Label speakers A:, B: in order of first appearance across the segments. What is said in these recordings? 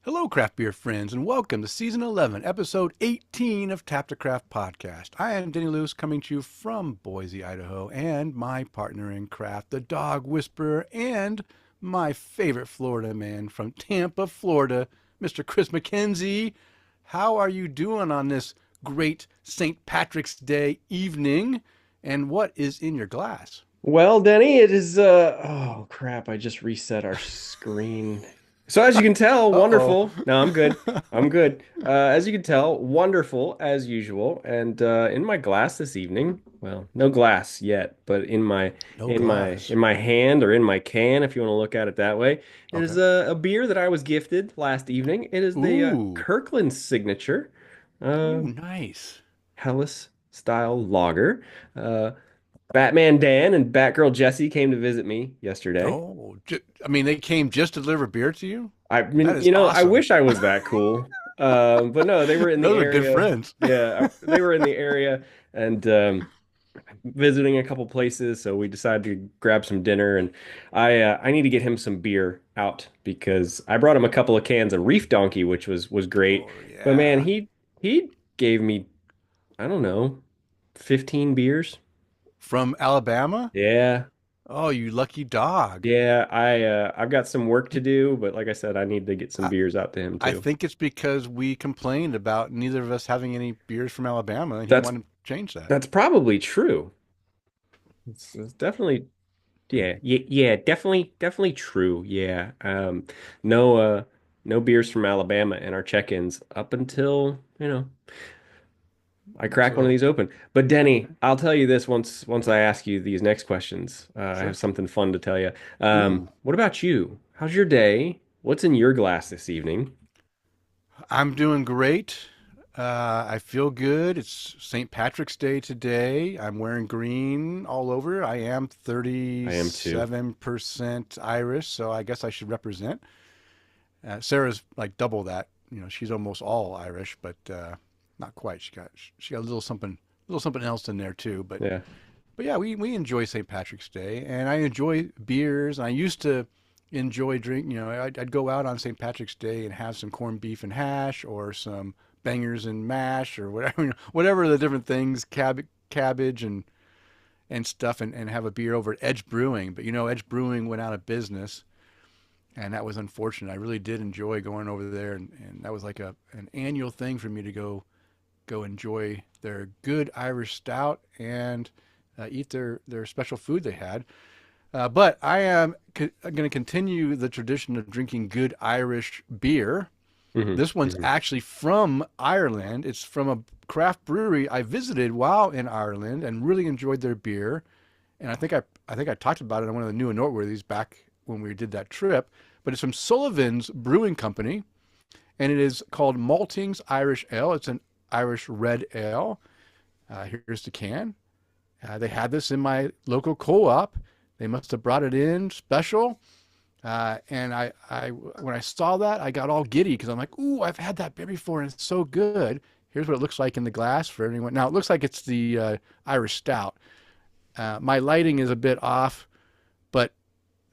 A: Hello, craft beer friends, and welcome to Season 11, Episode 18 of Tap to Craft Podcast. I am Denny Luce, coming to you from Boise, Idaho, and my partner in craft, the dog whisperer, and my favorite Florida man from Tampa, Florida, Mr. Kris McKenzie. How are you doing on this great St. Patrick's Day evening, and what is in your glass?
B: Well, Denny, it is oh crap, I just reset our screen. So as you can tell,
A: Uh-oh.
B: wonderful. No, I'm good. I'm good. As you can tell, wonderful as usual. And in my glass this evening, well, no glass yet, but in my
A: No
B: in my
A: glass.
B: in my hand or in my can, if you want to look at it that way, it is
A: Okay.
B: a beer that I was gifted last evening. It is the
A: Ooh.
B: Kirkland signature uh
A: Ooh, nice.
B: Helles style lager. Uh Batman Dan and Batgirl Jessie came to visit me yesterday.
A: Oh, I mean, they came just to deliver beer to you?
B: I
A: That
B: mean,
A: is
B: I
A: awesome.
B: wish I was that cool. But no, they were in the
A: Those are good
B: area.
A: friends.
B: Yeah, they were in the area and visiting a couple places, so we decided to grab some dinner and I need to get him some beer out because I brought him a couple of cans of Reef Donkey, which was great.
A: Oh,
B: But man,
A: yeah.
B: he gave me, I don't know, 15 beers.
A: From Alabama?
B: Yeah.
A: Oh, you lucky dog.
B: Yeah, I've got some work to do, but like I said, I need to get some
A: I,
B: beers out to him
A: I
B: too.
A: think it's because we complained about neither of us having any beers from Alabama, and he
B: That's
A: wanted to change that.
B: that's probably true. It's definitely definitely true. Yeah. No no beers from Alabama in our check-ins up until, I crack one of
A: So,
B: these open. But Denny,
A: okay,
B: I'll tell you this once I ask you these next questions. I have
A: sure.
B: something fun to tell you.
A: Ooh.
B: What about you? How's your day? What's in your glass this evening?
A: I'm doing great. I feel good. It's St. Patrick's Day today. I'm wearing green all over. I am
B: I am too.
A: 37% Irish, so I guess I should represent. Sarah's like double that. You know, she's almost all Irish, but not quite. She got a little something else in there too.
B: Yeah.
A: But yeah, we enjoy St. Patrick's Day, and I enjoy beers. I used to enjoy drink. You know, I'd go out on St. Patrick's Day and have some corned beef and hash, or some bangers and mash, or whatever, whatever the different things, cabbage and stuff, and have a beer over at Edge Brewing. But you know, Edge Brewing went out of business, and that was unfortunate. I really did enjoy going over there, and that was like an annual thing for me to go enjoy their good Irish stout and eat their special food they had. But I am going to continue the tradition of drinking good Irish beer.
B: hmm
A: This one's
B: hmm
A: actually from Ireland. It's from a craft brewery I visited while in Ireland and really enjoyed their beer. And I think I talked about it on one of the new and noteworthies back when we did that trip. But it's from Sullivan's Brewing Company, and it is called Maltings Irish Ale. It's an Irish red ale. Here's the can. They had this in my local co-op. They must have brought it in special. And when I saw that, I got all giddy because I'm like, ooh, I've had that beer before and it's so good. Here's what it looks like in the glass for anyone. Now, it looks like it's the Irish Stout. My lighting is a bit off, but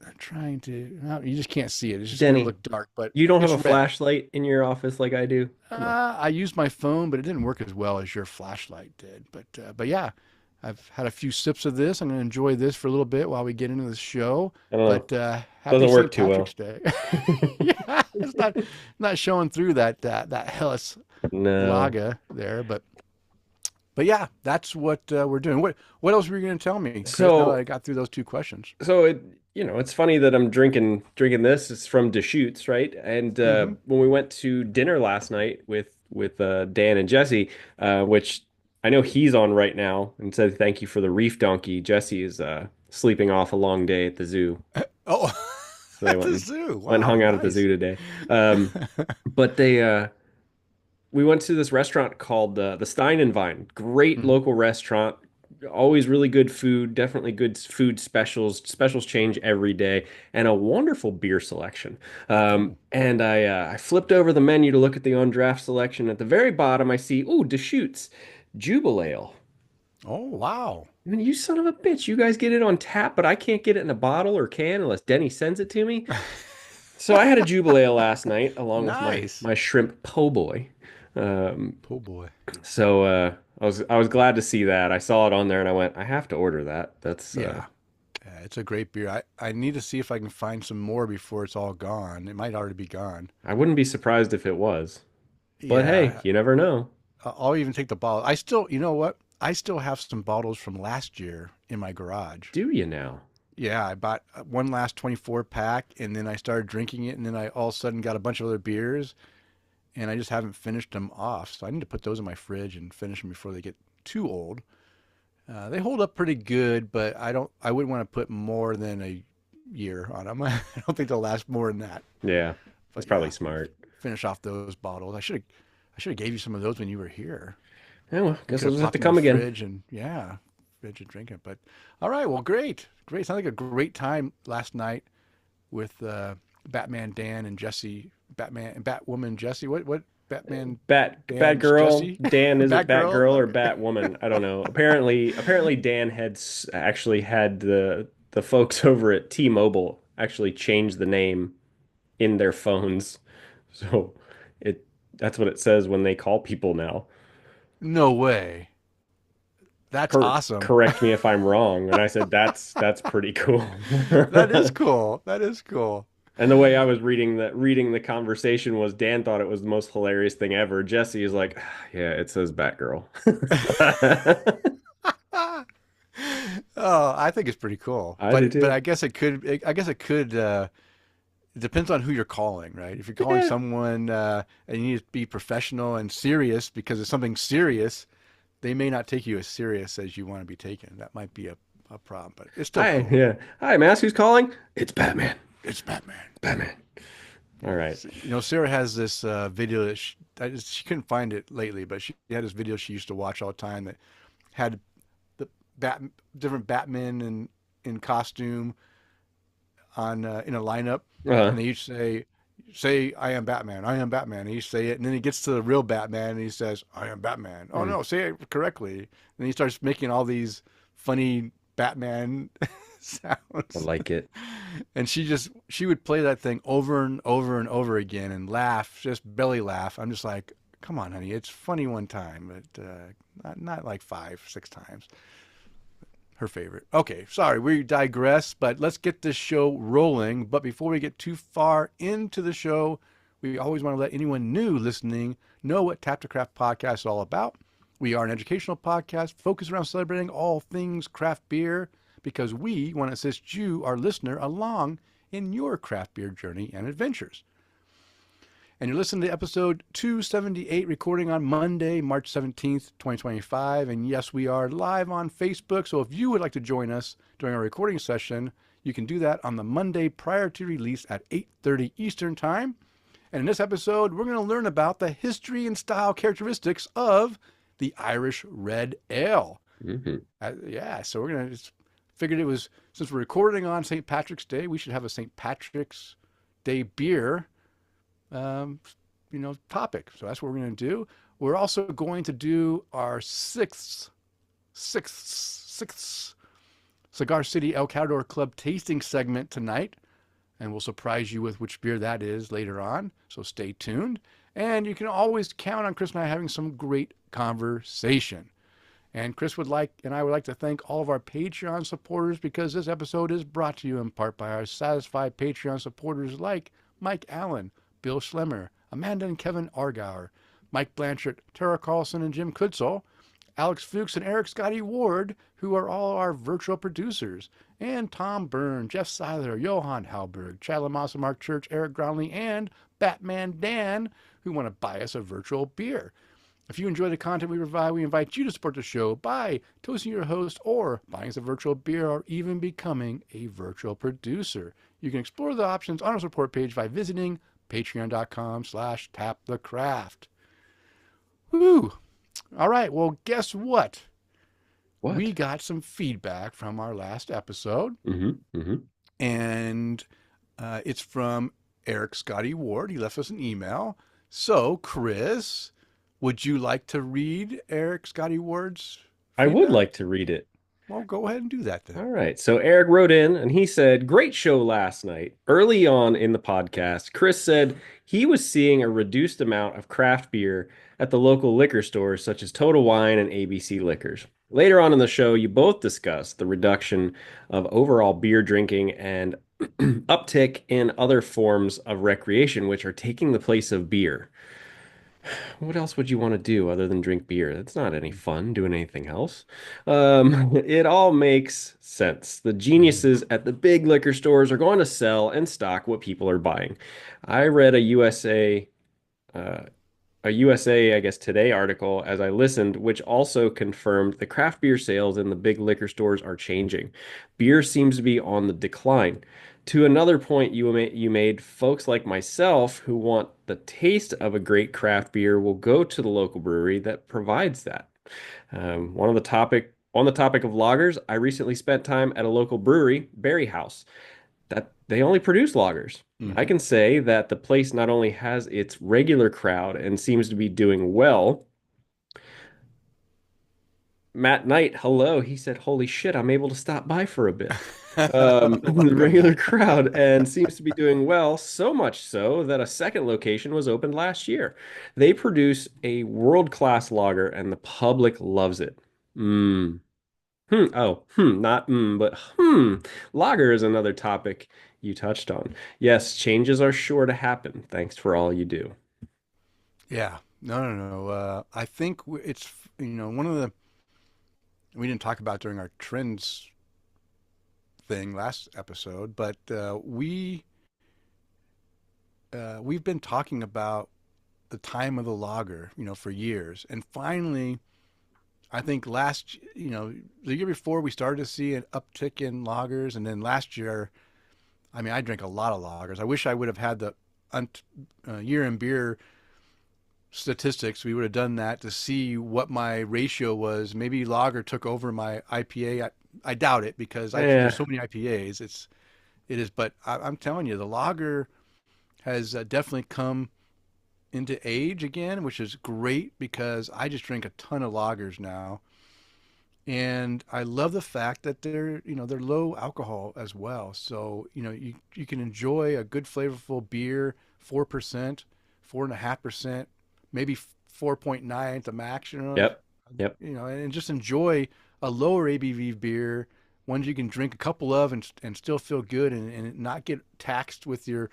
A: I'm trying to, no, you just can't see it. It's just going to
B: Denny,
A: look dark, but
B: you don't have
A: it's
B: a
A: red.
B: flashlight in your office like I do? Come on.
A: I used my phone, but it didn't work as well as your flashlight did. But yeah, I've had a few sips of this. I'm going to enjoy this for a little bit while we get into the show.
B: I don't know.
A: But happy
B: Doesn't work
A: St.
B: too well.
A: Patrick's Day. Yeah, it's not showing through that Hellas
B: No.
A: lager there, but yeah, that's what we're doing. What else were you going to tell me, Kris? Now that I
B: So
A: got through those two questions.
B: so it's funny that I'm drinking this. It's from Deschutes, right? And
A: Mm-hmm.
B: when we went to dinner last night with Dan and Jesse, which I know he's on right now, and said thank you for the Reef Donkey. Jesse is sleeping off a long day at the zoo.
A: Oh,
B: So they
A: at the zoo.
B: went and
A: Wow,
B: hung out at the
A: nice.
B: zoo today. But we went to this restaurant called the Stein and Vine. Great
A: Mhm.
B: local restaurant. Always really good food. Definitely good food specials. Specials change every day, and a wonderful beer selection.
A: Oh,
B: And I flipped over the menu to look at the on draft selection. At the very bottom, I see, ooh, Deschutes Jubilale.
A: oh, wow.
B: I mean, you son of a bitch! You guys get it on tap, but I can't get it in a bottle or can unless Denny sends it to me. So I had a Jubilee last night along with my
A: Nice.
B: my shrimp po' boy. Um,
A: Oh boy.
B: so I was glad to see that. I saw it on there and I went, I have to order that. That's
A: Yeah. Yeah, it's a great beer. I need to see if I can find some more before it's all gone. It might already be gone.
B: I wouldn't be surprised if it was. But hey,
A: Yeah,
B: you never know.
A: I'll even take the bottle. I still, you know what? I still have some bottles from last year in my garage.
B: Do you now?
A: Yeah, I bought one last 24 pack and then I started drinking it and then I all of a sudden got a bunch of other beers and I just haven't finished them off. So I need to put those in my fridge and finish them before they get too old. They hold up pretty good, but I wouldn't want to put more than a year on them. I don't think they'll last more than that.
B: Yeah, that's
A: But
B: probably
A: yeah,
B: smart.
A: finish off those bottles. I should have gave you some of those when you were here.
B: Yeah, well,
A: We
B: guess
A: could
B: I'll
A: have
B: just have
A: popped
B: to
A: them in the
B: come again.
A: fridge and yeah, fridge and drink it. But all right, well, great, great. Sounds like a great time last night with Batman Dan and Jesse, Batman and Batwoman Jesse. What Batman Dan's
B: Batgirl,
A: Jesse,
B: Dan, is it
A: Batgirl?
B: Batgirl or
A: Okay.
B: Batwoman? I don't know. Apparently Dan actually had the folks over at T-Mobile actually change the name in their phones. So it that's what it says when they call people now.
A: No way. That's awesome.
B: Correct me if I'm wrong. And I said that's pretty cool.
A: That is cool. That is cool.
B: And the way I was reading the conversation was Dan thought it was the most hilarious thing ever. Jesse is like, yeah, it says Batgirl.
A: Oh, I think it's pretty cool.
B: I did
A: But
B: too.
A: I guess it could it depends on who you're calling, right? If you're calling
B: Yeah.
A: someone and you need to be professional and serious because it's something serious, they may not take you as serious as you want to be taken. That might be a problem, but it's still
B: Hi,
A: cool.
B: yeah. Hi, Mask, who's calling? It's Batman.
A: It's Batman.
B: Batman. All right.
A: You know, Sarah has this video that she couldn't find it lately, but she had this video she used to watch all the time that had the bat different Batmen in costume on in a lineup,
B: Uh,
A: and they each say I am Batman, I am Batman. And he say it, and then he gets to the real Batman, and he says I am Batman. Oh
B: hmm,
A: no, say it correctly. And he starts making all these funny Batman
B: I
A: sounds,
B: like it.
A: and she would play that thing over and over and over again and laugh, just belly laugh. I'm just like, come on, honey, it's funny one time, but not like five, six times. Her favorite. Okay, sorry, we digress, but let's get this show rolling. But before we get too far into the show, we always want to let anyone new listening know what Tap to Craft podcast is all about. We are an educational podcast focused around celebrating all things craft beer because we want to assist you, our listener, along in your craft beer journey and adventures. And you're listening to episode 278, recording on Monday, March 17th, 2025. And yes, we are live on Facebook. So if you would like to join us during our recording session, you can do that on the Monday prior to release at 8:30 Eastern Time. And in this episode, we're going to learn about the history and style characteristics of the Irish Red Ale.
B: Hmm.
A: Yeah, so we're going to just figured it was, since we're recording on St. Patrick's Day, we should have a St. Patrick's Day beer um, topic. So that's what we're going to do. We're also going to do our sixth Cigar City El Catador Club tasting segment tonight, and we'll surprise you with which beer that is later on. So stay tuned, and you can always count on Kris and I having some great conversation. And I would like to thank all of our Patreon supporters because this episode is brought to you in part by our satisfied Patreon supporters like Mike Allen, Bill Schlemmer, Amanda and Kevin Argauer, Mike Blanchard, Tara Carlson and Jim Kutzel, Alex Fuchs and Eric Scotty Ward, who are all our virtual producers, and Tom Byrne, Jeff Seiler, Johan Halberg, Chad Lamassa, Mark Church, Eric Groundley, and Batman Dan, who want to buy us a virtual beer. If you enjoy the content we provide, we invite you to support the show by toasting your host or buying us a virtual beer or even becoming a virtual producer. You can explore the options on our support page by visiting patreon.com/tapthecraft. Woo! All right, well, guess what? We
B: What?
A: got some feedback from our last episode,
B: Hmm.
A: and it's from Eric Scotty Ward. He left us an email. So, Kris, would you like to read Eric Scotty Ward's
B: I would
A: feedback?
B: like to read it.
A: Well, go ahead and do that then.
B: All right. So Eric wrote in and he said, great show last night. Early on in the podcast, Kris said he was seeing a reduced amount of craft beer at the local liquor stores, such as Total Wine and ABC Liquors. Later on in the show, you both discussed the reduction of overall beer drinking and uptick in other forms of recreation, which are taking the place of beer. What else would you want to do other than drink beer? That's not any fun doing anything else. It all makes sense. The
A: Mhm.
B: geniuses at the big liquor stores are going to sell and stock what people are buying. I read uh, a USA, I guess, Today article as I listened, which also confirmed the craft beer sales in the big liquor stores are changing. Beer seems to be on the decline. To another point you made, folks like myself who want the taste of a great craft beer will go to the local brewery that provides that. On the topic of lagers, I recently spent time at a local brewery, Berry House, that they only produce lagers. I
A: Mhm.
B: can say that the place not only has its regular crowd and seems to be doing well. Matt Knight, hello. He said, "Holy shit, I'm able to stop by for a bit." The
A: Welcome,
B: regular
A: Matt.
B: crowd and seems to be doing well, so much so that a second location was opened last year. They produce a world-class lager and the public loves it. Mm. Not but Lager is another topic you touched on. Yes, changes are sure to happen. Thanks for all you do.
A: Yeah. No, no, no. I think it's, one of the, we didn't talk about during our trends thing last episode, but we've been talking about the time of the lager, for years. And finally, I think the year before we started to see an uptick in lagers. And then last year, I mean, I drank a lot of lagers. I wish I would have had the year in beer statistics. We would have done that to see what my ratio was. Maybe lager took over my IPA. I doubt it because there's
B: Yeah.
A: so many IPAs. It is, but I'm telling you, the lager has definitely come into age again, which is great because I just drink a ton of lagers now. And I love the fact that they're low alcohol as well. So, you can enjoy a good flavorful beer, 4%, 4.5%, maybe 4.9 at the max,
B: Yep. Yep.
A: and just enjoy a lower ABV beer, ones you can drink a couple of and still feel good and not get taxed with your,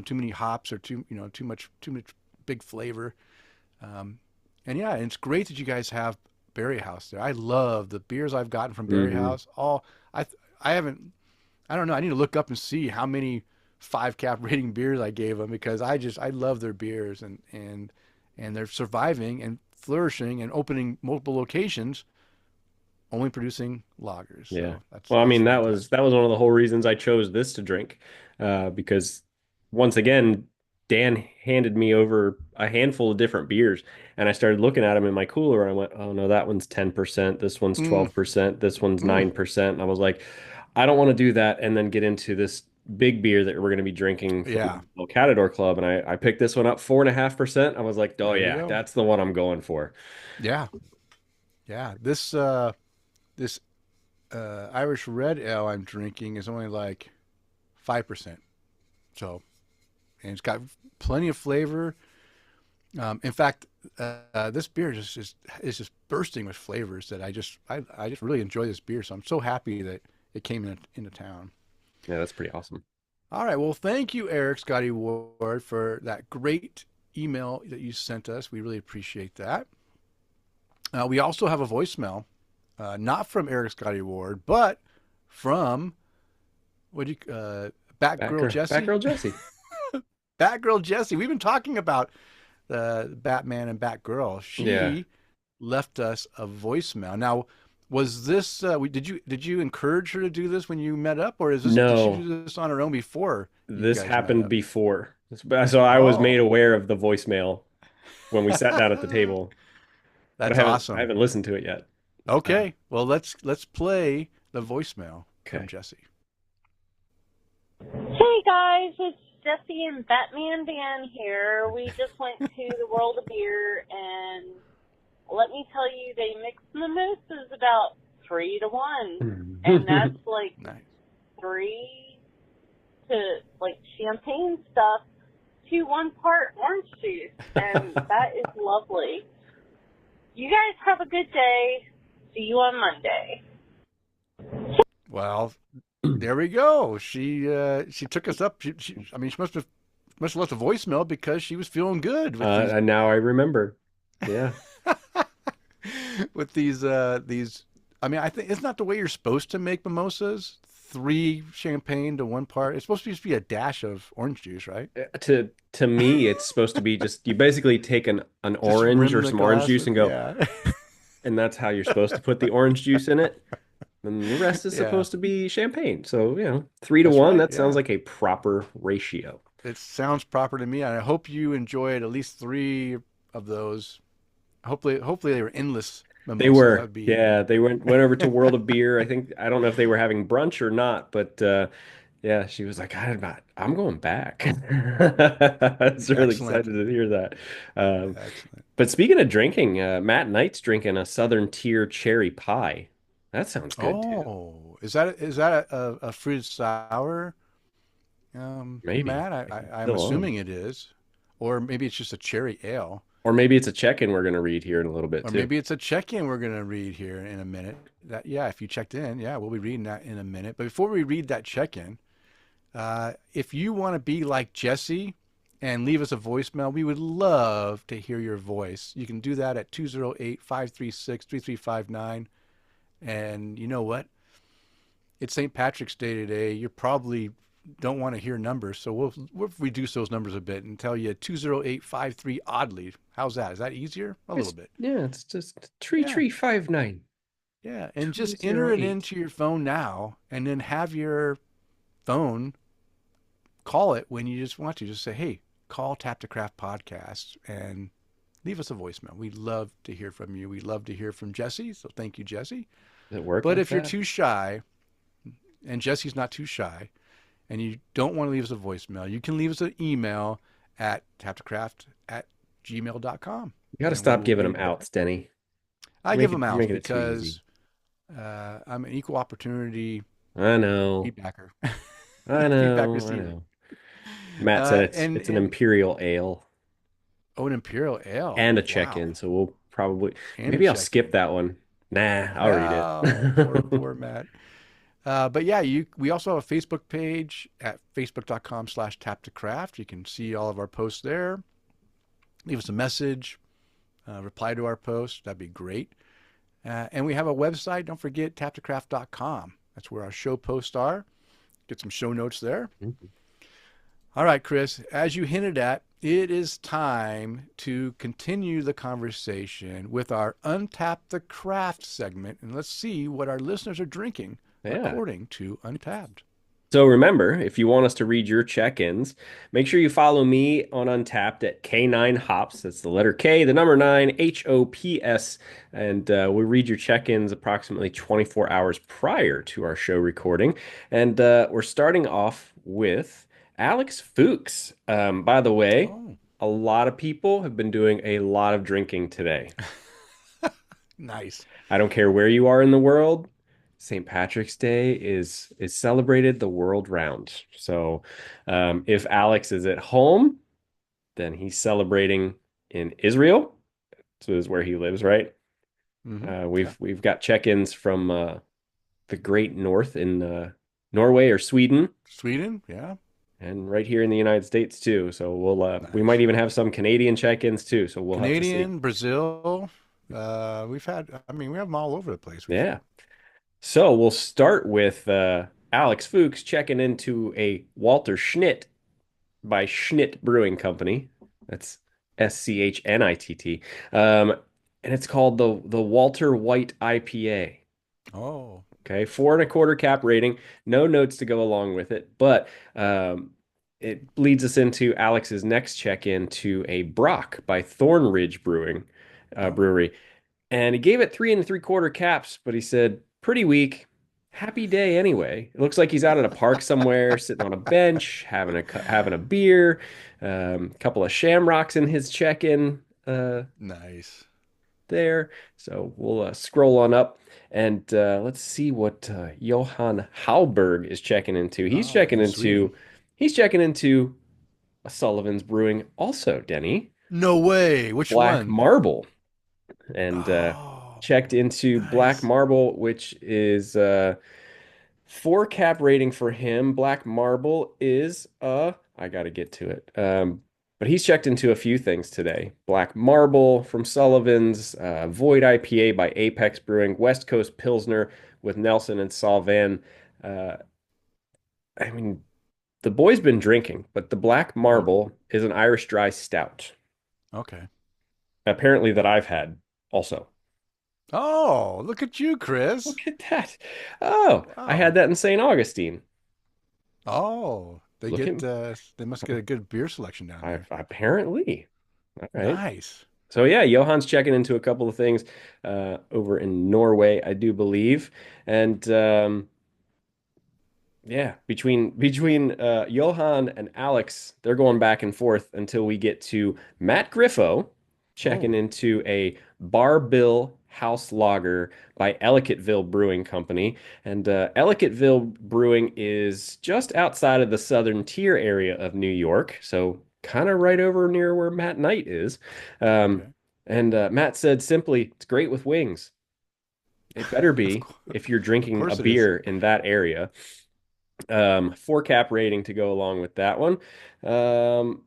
A: too many hops or too much big flavor. Um, and yeah, and it's great that you guys have Berry House there. I love the beers I've gotten from Berry
B: Hmm.
A: House. I I haven't I don't know. I need to look up and see how many 5 cap rating beers I gave them because I love their beers and they're surviving and flourishing and opening multiple locations, only producing lagers.
B: Yeah.
A: So that's
B: Well, I
A: that's
B: mean, that
A: fantastic.
B: was one of the whole reasons I chose this to drink, because once again, Dan handed me over a handful of different beers, and I started looking at them in my cooler, and I went, "Oh no, that one's 10%, this one's
A: Mm,
B: 12%, this one's
A: mm,
B: 9%." And I was like, I don't want to do that and then get into this big beer that we're going to be drinking from
A: yeah,
B: the Catador Club. And I picked this one up 4.5%. I was like, oh
A: there you
B: yeah,
A: go.
B: that's the one I'm going for.
A: Yeah, yeah. This Irish red ale I'm drinking is only like 5%. So, and it's got plenty of flavor. In fact, this beer is just bursting with flavors that I just really enjoy this beer. So I'm so happy that it came into town.
B: Yeah, that's pretty awesome.
A: All right. Well, thank you, Eric Scotty Ward, for that great email that you sent us. We really appreciate that. We also have a voicemail, not from Eric Scotty Ward, but from what do you Batgirl Jesse?
B: Batgirl Jesse.
A: Batgirl Jesse. We've been talking about the Batman and Batgirl.
B: Yeah.
A: She left us a voicemail. Now, was this did you encourage her to do this when you met up, or did she
B: No,
A: do this on her own before you
B: this
A: guys met
B: happened
A: up?
B: before. So I was made
A: Oh,
B: aware of the voicemail when we sat down at the table, but
A: that's
B: I
A: awesome.
B: haven't listened to it yet.
A: Okay, well let's play the voicemail from
B: Okay.
A: Jesse.
C: Hey guys, it's Jesse and Batman Dan here. We just went to the World of Beer, and let me tell you, they mix mimosas about 3-1. And that's like
A: Nice.
C: 3 to like champagne stuff to 1 part orange juice. And that is lovely. You guys have a good day. See you on Monday.
A: Well, there we go. She took us up. I mean, she must have left a voicemail because she was feeling good with these
B: And now I remember. Yeah.
A: with these. I mean, I think it's not the way you're supposed to make mimosas. 3 champagne to 1 part. It's supposed to just be a dash of orange juice, right?
B: To me, it's supposed to be just you basically take an
A: Just
B: orange
A: rim
B: or
A: the
B: some orange
A: glass.
B: juice and go,
A: Yeah.
B: and that's how you're supposed to put the orange juice in it. And the rest is
A: Yeah.
B: supposed to be champagne. So, 3 to
A: That's
B: 1,
A: right.
B: that sounds
A: Yeah.
B: like a proper ratio.
A: It sounds proper to me, and I hope you enjoyed at least 3 of those. Hopefully they were endless
B: They
A: mimosas. That
B: were,
A: would be
B: yeah, they went over to World of Beer. I don't know if they were having brunch or not, but yeah, she was like, I'm going back. I was really
A: excellent.
B: excited to hear that. Um,
A: Excellent.
B: but speaking of drinking, Matt Knight's drinking a Southern Tier cherry pie. That sounds good too.
A: Oh, is that a fruit sour,
B: Maybe.
A: Matt?
B: If it's
A: I'm
B: still on.
A: assuming it is, or maybe it's just a cherry ale,
B: Or maybe it's a check-in we're going to read here in a little bit
A: or
B: too.
A: maybe it's a check-in we're gonna read here in a minute. Yeah, if you checked in, yeah, we'll be reading that in a minute. But before we read that check-in, if you want to be like Jesse and leave us a voicemail, we would love to hear your voice. You can do that at 208-536-3359. And you know what? It's St. Patrick's Day today. You probably don't want to hear numbers, so we'll reduce those numbers a bit and tell you 20853 oddly. How's that? Is that easier? A little bit.
B: It's just
A: Yeah.
B: 3359
A: Yeah. And just enter it
B: 208.
A: into your phone now and then have your phone call it when you just want to. Just say, hey, call Tap to Craft Podcast and leave us a voicemail. We'd love to hear from you. We'd love to hear from Jesse. So thank you, Jesse.
B: Does it work
A: But
B: like
A: if you're
B: that?
A: too shy, and Jesse's not too shy, and you don't want to leave us a voicemail, you can leave us an email at taptocraft@gmail.com.
B: You got to
A: And we
B: stop
A: will
B: giving them
A: read.
B: outs, Denny.
A: I give them
B: You're
A: out
B: making it too easy.
A: because I'm an equal opportunity
B: I know.
A: feedbacker.
B: I
A: Feedback
B: know. I
A: receiver.
B: know. Matt said it's an
A: And
B: imperial ale
A: oh, an imperial ale.
B: and a
A: Wow.
B: check-in, so we'll probably
A: And a
B: maybe I'll skip
A: check-in.
B: that one. Nah, I'll read it.
A: Oh, poor Matt. But yeah, we also have a Facebook page at facebook.com/taptocraft. You can see all of our posts there. Leave us a message, reply to our post. That'd be great. And we have a website. Don't forget taptocraft.com. That's where our show posts are. Get some show notes there.
B: Mhm.
A: All right, Kris, as you hinted at, it is time to continue the conversation with our Untap the Craft segment. And let's see what our listeners are drinking
B: Yeah.
A: according to Untapped.
B: So remember, if you want us to read your check-ins, make sure you follow me on Untapped at K9 Hops. That's the letter K, the number 9, HOPS. And we read your check-ins approximately 24 hours prior to our show recording. And we're starting off with Alex Fuchs. By the way,
A: Oh,
B: a lot of people have been doing a lot of drinking today.
A: nice.
B: I don't care where you are in the world. St. Patrick's Day is celebrated the world round. So if Alex is at home, then he's celebrating in Israel. So is where he lives, right?
A: Yeah.
B: We've got check-ins from the Great North in Norway or Sweden,
A: Sweden, yeah.
B: and right here in the United States too. So we might
A: Nice.
B: even have some Canadian check-ins too. So we'll have to see.
A: Canadian, Brazil. We have them all over the place.
B: Yeah. So we'll start with Alex Fuchs checking into a Walter Schnitt by Schnitt Brewing Company. That's SCHNITT. And it's called the Walter White IPA.
A: Oh,
B: Okay, 4.25 cap rating, no notes to go along with it, but it leads us into Alex's next check-in to a Brock by Thornridge
A: oh,
B: Brewery. And he gave it 3.75 caps, but he said, pretty weak. Happy day anyway. It looks like he's out at a park somewhere, sitting on a bench, having a beer, couple of shamrocks in his check-in.
A: nice.
B: there. So we'll scroll on up and let's see what Johann Halberg is checking into.
A: Oh, in Sweden.
B: He's checking into a Sullivan's Brewing also, Denny.
A: No way. Which
B: Black
A: one?
B: Marble. And checked
A: Oh,
B: into Black
A: nice.
B: Marble, which is four cap rating for him. Black Marble is I gotta get to it. But he's checked into a few things today. Black Marble from Sullivan's, Void IPA by Apex Brewing, West Coast Pilsner with Nelson and Salvan. Uh, I mean, the boy's been drinking, but the Black
A: Hmm.
B: Marble is an Irish dry stout,
A: Okay.
B: apparently that I've had also.
A: Oh, look at you, Kris.
B: Look at that. Oh, I had
A: Wow.
B: that in St. Augustine.
A: Oh,
B: Look at
A: they must get a good beer selection down there.
B: apparently. All right.
A: Nice.
B: So yeah, Johan's checking into a couple of things over in Norway, I do believe. And yeah, between Johan and Alex, they're going back and forth until we get to Matt Griffo checking
A: Oh,
B: into a Bar Bill House Lager by Ellicottville Brewing Company. And Ellicottville Brewing is just outside of the southern tier area of New York, so kind of right over near where Matt Knight is. Um,
A: okay.
B: and Matt said simply, it's great with wings. It better
A: Of
B: be
A: course,
B: if you're
A: of
B: drinking a
A: course it is.
B: beer in that area. Four cap rating to go along with that one. Um,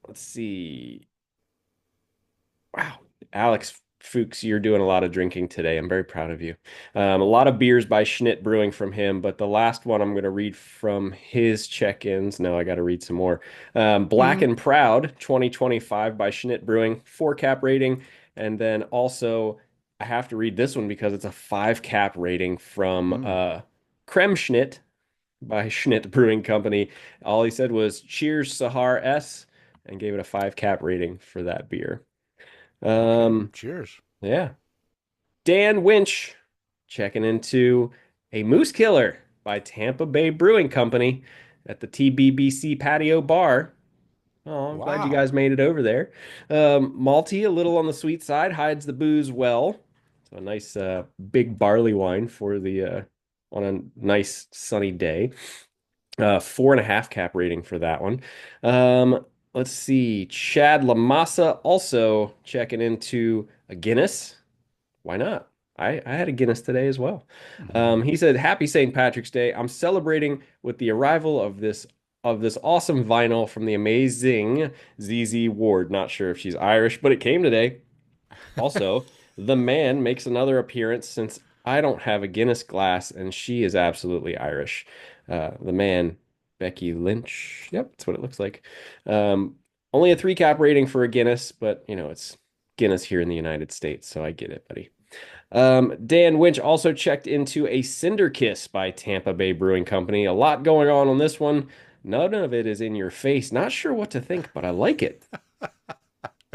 B: let's see. Wow, Alex Fuchs, you're doing a lot of drinking today. I'm very proud of you. A lot of beers by Schnitt Brewing from him, but the last one I'm going to read from his check-ins. No, I got to read some more. Black
A: Hmm.
B: and Proud 2025 by Schnitt Brewing, four cap rating. And then also, I have to read this one because it's a five cap rating from
A: Hmm.
B: Creme Schnitt by Schnitt Brewing Company. All he said was cheers, Sahar S, and gave it a five cap rating for that beer.
A: Okay.
B: Um,
A: Cheers.
B: yeah. Dan Winch checking into a Moose Killer by Tampa Bay Brewing Company at the TBBC Patio Bar. Oh, I'm glad you
A: Wow.
B: guys made it over there. Malty, a little on the sweet side, hides the booze well. So a nice big barley wine for the on a nice sunny day. Four and a half cap rating for that one. Let's see. Chad Lamassa also checking into a Guinness. Why not? I had a Guinness today as well.
A: Hmm.
B: He said, "Happy St. Patrick's Day. I'm celebrating with the arrival of this awesome vinyl from the amazing ZZ Ward. Not sure if she's Irish, but it came today. Also, the man makes another appearance since I don't have a Guinness glass and she is absolutely Irish. The man, Becky Lynch. Yep, that's what it looks like. Um, only a three cap rating for a Guinness, but you know, it's Guinness here in the United States, so I get it, buddy. Dan Winch also checked into a Cinder Kiss by Tampa Bay Brewing Company. A lot going on this one. None of it is in your face. Not sure what to think, but I like it.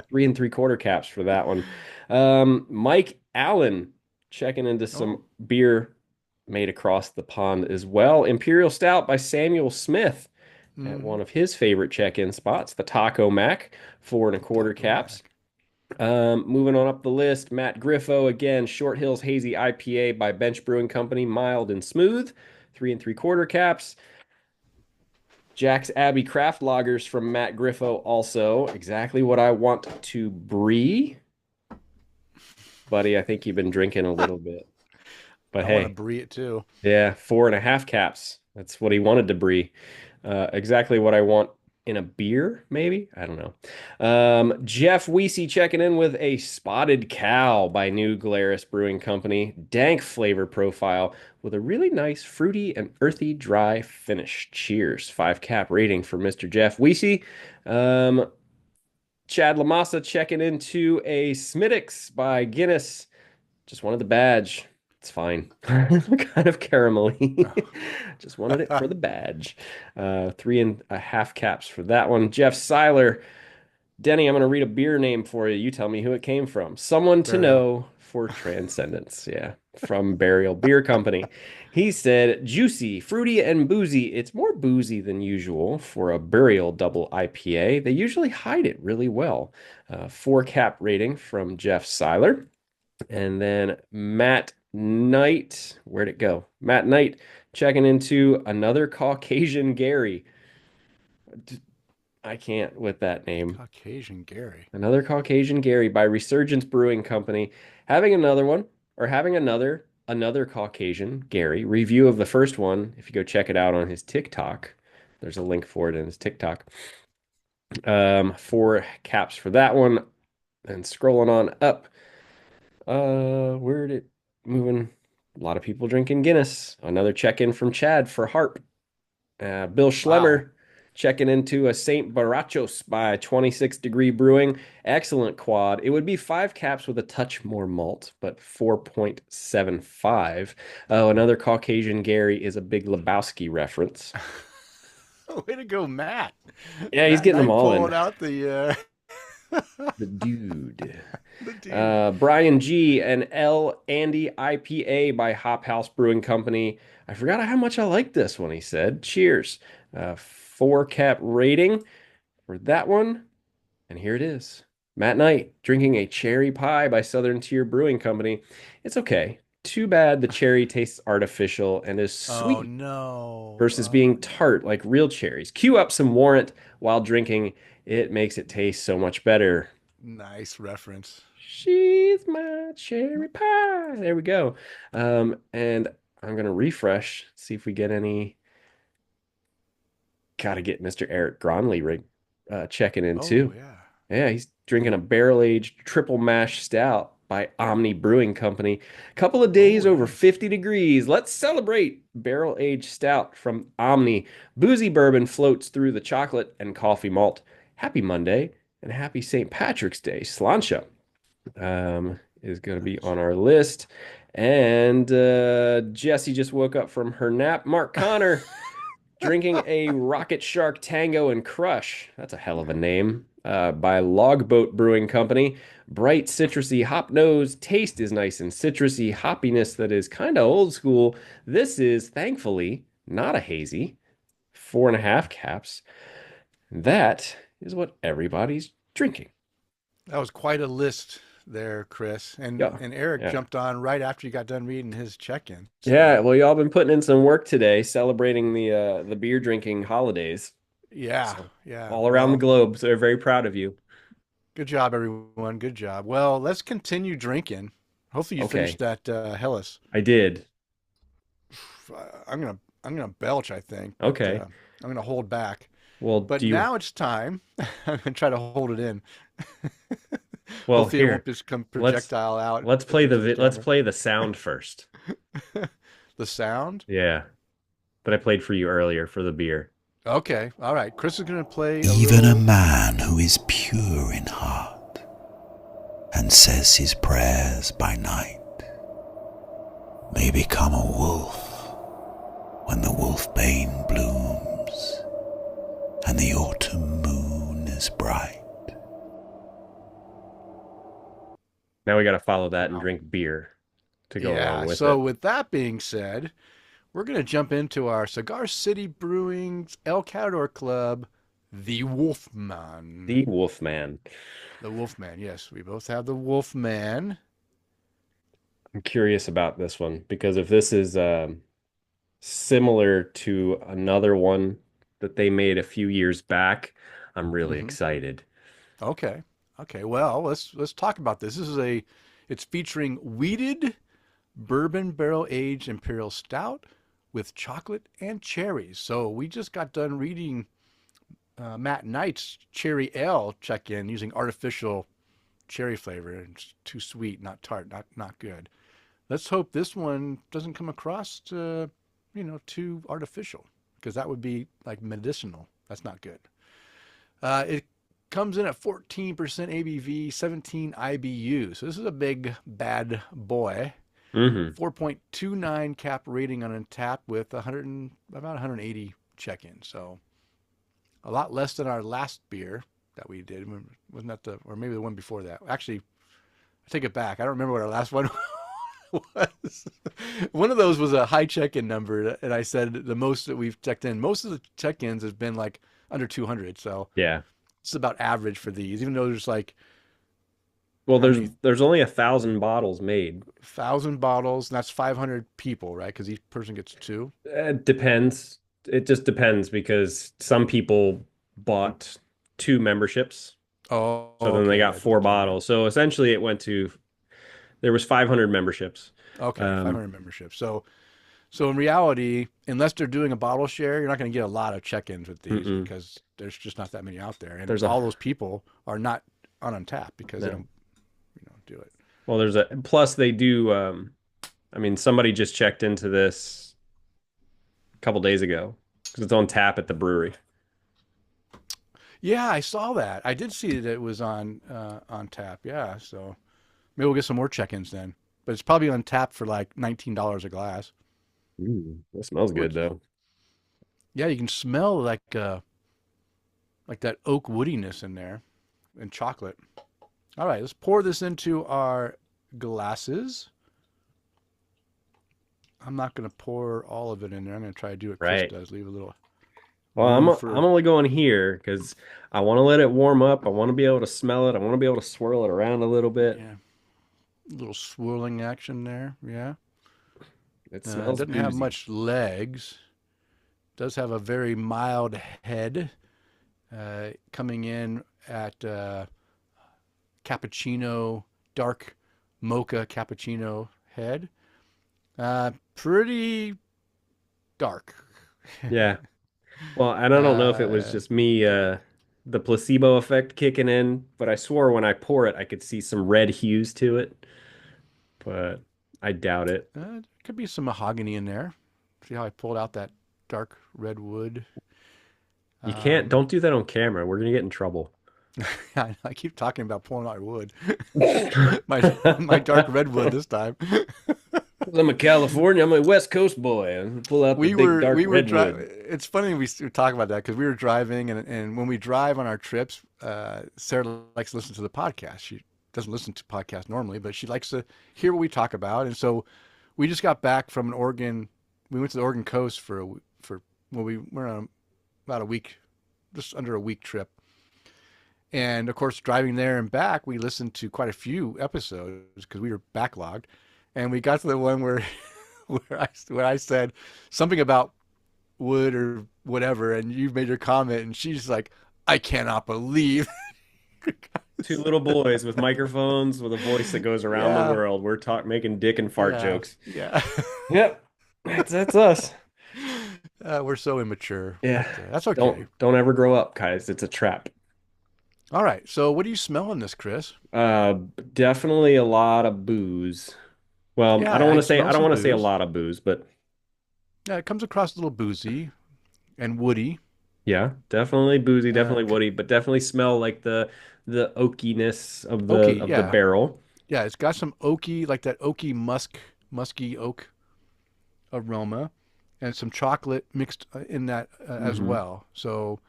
B: Three and three quarter caps for that one. Mike Allen checking into some
A: Oh.
B: beer made across the pond as well. Imperial Stout by Samuel Smith at
A: Hmm.
B: one of his favorite check-in spots, the Taco Mac, four and a
A: The
B: quarter
A: Taco
B: caps.
A: Mac.
B: Moving on up the list, Matt Griffo again, Short Hills Hazy IPA by Bench Brewing Company, mild and smooth, three and three quarter caps. Jack's Abbey Craft Lagers from Matt Griffo, also exactly what I want to brie. Buddy, I think you've been drinking a little bit. But
A: I want to
B: hey,
A: brie it too.
B: yeah, four and a half caps. That's what he wanted to brie. Exactly what I want in a beer, maybe? I don't know. Jeff Weesey checking in with a Spotted Cow by New Glarus Brewing Company. Dank flavor profile with a really nice fruity and earthy dry finish. Cheers. Five cap rating for Mr. Jeff Weesey. Um, Chad Lamassa checking into a Smittix by Guinness. Just wanted the badge. It's fine. Kind of caramelly. Just wanted it for the badge. Three and a half caps for that one. Jeff Seiler. Denny, I'm going to read a beer name for you. You tell me who it came from. Someone to
A: Very well.
B: know for Transcendence. Yeah. from Burial Beer Company. He said, juicy, fruity, and boozy. It's more boozy than usual for a Burial double IPA. They usually hide it really well. 4 cap rating from Jeff Seiler. And then Matt Knight, where'd it go? Matt Knight checking into another Caucasian Gary. I can't with that name.
A: Caucasian Gary.
B: Another Caucasian Gary by Resurgence Brewing Company. Having another one, or having another Caucasian Gary review of the first one. If you go check it out on his TikTok, there's a link for it in his TikTok. 4 caps for that one. And scrolling on up. Where did it moving? A lot of people drinking Guinness. Another check-in from Chad for Harp. Bill Schlemmer checking into a St. Barachos by 26 Degree Brewing. Excellent quad. It would be 5 caps with a touch more malt, but 4.75. Oh, another Caucasian Gary is a Big Lebowski reference.
A: Way to go, Matt.
B: Yeah, he's getting them all in.
A: Pulling out the
B: dude.
A: the dude.
B: Brian G. and L. Andy IPA by Hop House Brewing Company. I forgot how much I like this one, he said. Cheers. 4 cap rating for that one. And here it is. Matt Knight drinking a cherry pie by Southern Tier Brewing Company. It's okay. Too bad the cherry tastes artificial and is sweet.
A: Oh, no.
B: Versus being tart like real cherries. Cue up some Warrant while drinking. It makes it taste so much better.
A: Nice reference.
B: She's my cherry pie. There we go. And I'm going to refresh, see if we get any. Got to get Mr. Eric Gronley checking in too.
A: Oh, yeah.
B: Yeah, he's drinking a barrel-aged triple mash stout by Omni Brewing Company. Couple of days over 50 degrees. Let's celebrate barrel-aged stout from Omni. Boozy bourbon floats through the chocolate and coffee malt. Happy Monday and happy St. Patrick's Day. Sláinte is going to be on our list. And Jesse just woke up from her nap. Mark Connor drinking a Rocket Shark Tango and Crush. That's a hell of a name. By Logboat Brewing Company. Bright, citrusy hop nose. Taste is nice and citrusy. Hoppiness that is kind of old school. This is, thankfully, not a hazy. 4.5 caps. That is what everybody's drinking.
A: That was quite a list there, Kris. And Eric jumped on right after you got done reading his check-in.
B: So. Yeah, well, y'all been putting in some work today, celebrating the beer drinking holidays.
A: Yeah,
B: so,
A: yeah.
B: All around the globe. So we're very proud of you. Good
A: job, everyone. Good job. Well, let's continue drinking. Hopefully you finished that Helles.
B: I did.
A: I'm gonna belch, I think.
B: Okay.
A: I'm gonna hold back.
B: Well,
A: but now it's time. I'm gonna try to hold it in.
B: Well,
A: hopefully it won't just come projectile out.
B: Let's play the sound first.
A: The sound?
B: Yeah. That I played for you earlier for the beer.
A: Okay. All right. Kris is going to play
D: Even a man who is pure in heart and says his prayers by night may become a wolf when the wolfbane blooms and the autumn moon is bright.
B: Now we got to follow that and drink beer to go along with it.
A: So with that being said, we're going to jump into our Cigar City Brewing's El Catador Club, the Wolfman.
B: The Wolfman.
A: The Wolfman, yes. We both have the Wolfman.
B: I'm curious about this one because if this is similar to another one that they made a few years back, I'm really excited.
A: Okay. Well, let's talk about this. It's featuring wheated bourbon barrel aged imperial stout with chocolate and cherries. So we just got done reading Matt Knight's cherry ale check-in using artificial cherry flavor. It's too sweet, not tart, not good. Let's hope this one doesn't come across too artificial, because that would be like medicinal. That's not good. It comes in at 14% ABV, 17 IBU. So this is a big bad boy. 4.29 cap rating on Untappd with about 180 check-ins. So a lot less than our last beer that we did. Wasn't that or maybe the one before that? Actually, I take it back. I don't remember what our last one was. One of those was a high check-in number, and I said the most that we've checked in. Most of the check-ins has been like under 200, so
B: Yeah.
A: it's about average for these. Even though there's like
B: Well,
A: how
B: there's
A: many
B: there's only 1,000 bottles made.
A: 1,000 bottles, and that's 500 people, right? Because each person gets two.
B: It depends. It just depends because some people bought 2 memberships,
A: Oh,
B: so then they
A: okay,
B: got
A: yeah,
B: four
A: okay,
B: bottles. So essentially, there was 500 memberships.
A: okay,
B: Um,
A: 500 memberships. So in reality, unless they're doing a bottle share, you're not going to get a lot of check-ins with these
B: mm-mm.
A: because there's just not that many out there, and
B: There's
A: all
B: a
A: those people are not on Untappd because they
B: no.
A: don't, do it.
B: Well, there's a plus they do. I mean, somebody just checked into this a couple days ago because it's on tap at the brewery.
A: Yeah, I saw that. I did see that it was on tap. Yeah, so maybe we'll get some more check-ins then. But it's probably on tap for like $19 a glass.
B: That smells good
A: Which,
B: though.
A: yeah, you can smell like that oak woodiness in there and chocolate. All right, let's pour this into our glasses. I'm not going to pour all of it in there. I'm going to try to do what Kris
B: Right.
A: does. Leave a little
B: Well,
A: room
B: I'm only going here because I want to let it warm up. I want to be able to smell it. I want to be able to swirl it around a little bit.
A: yeah, little swirling action there. Yeah.
B: It
A: It
B: smells
A: doesn't have
B: boozy.
A: much legs. Does have a very mild head, coming in at cappuccino, dark mocha cappuccino head. Pretty dark.
B: Yeah. Well, and I don't know if it was
A: Uh,
B: just me, the placebo effect kicking in, but I swore when I pour it, I could see some red hues to it, but I doubt it.
A: could be some mahogany in there. See how I pulled out that dark red wood?
B: You can't,
A: Um,
B: don't do that on camera. We're gonna get in trouble.
A: I keep talking about pulling out wood. My dark redwood this time.
B: I'm a California, I'm a West Coast boy. I pull out the big dark
A: We were driving.
B: redwood.
A: It's funny we talk about that because we were driving, and when we drive on our trips, Sarah likes to listen to the podcast. She doesn't listen to podcasts normally, but she likes to hear what we talk about. And so we just got back from an Oregon. We went to the Oregon coast for well, we were on about a week, just under a week trip. And of course, driving there and back, we listened to quite a few episodes because we were backlogged. And we got to the one where where I said something about wood or whatever, and you made your comment, and she's like, "I cannot believe."
B: Two little boys with microphones with a voice that goes around the
A: Yeah,
B: world. We're making dick and fart
A: yeah,
B: jokes.
A: yeah.
B: Yep. That's us.
A: We're so immature,
B: Yeah.
A: but that's okay.
B: Don't ever grow up, guys. It's a trap.
A: All right. So, what do you smell in this, Kris?
B: Uh, Definitely a lot of booze. Well,
A: Yeah, I
B: I
A: smell
B: don't
A: some
B: want to say a
A: booze.
B: lot of booze, but
A: Yeah, it comes across a little boozy and woody.
B: yeah, definitely boozy,
A: Uh,
B: definitely
A: c-
B: woody, but definitely smell like the oakiness of
A: Oaky.
B: the
A: Yeah,
B: barrel.
A: yeah. It's got some oaky, like that oaky musky oak aroma, and some chocolate mixed in that as
B: Hmm.
A: well. So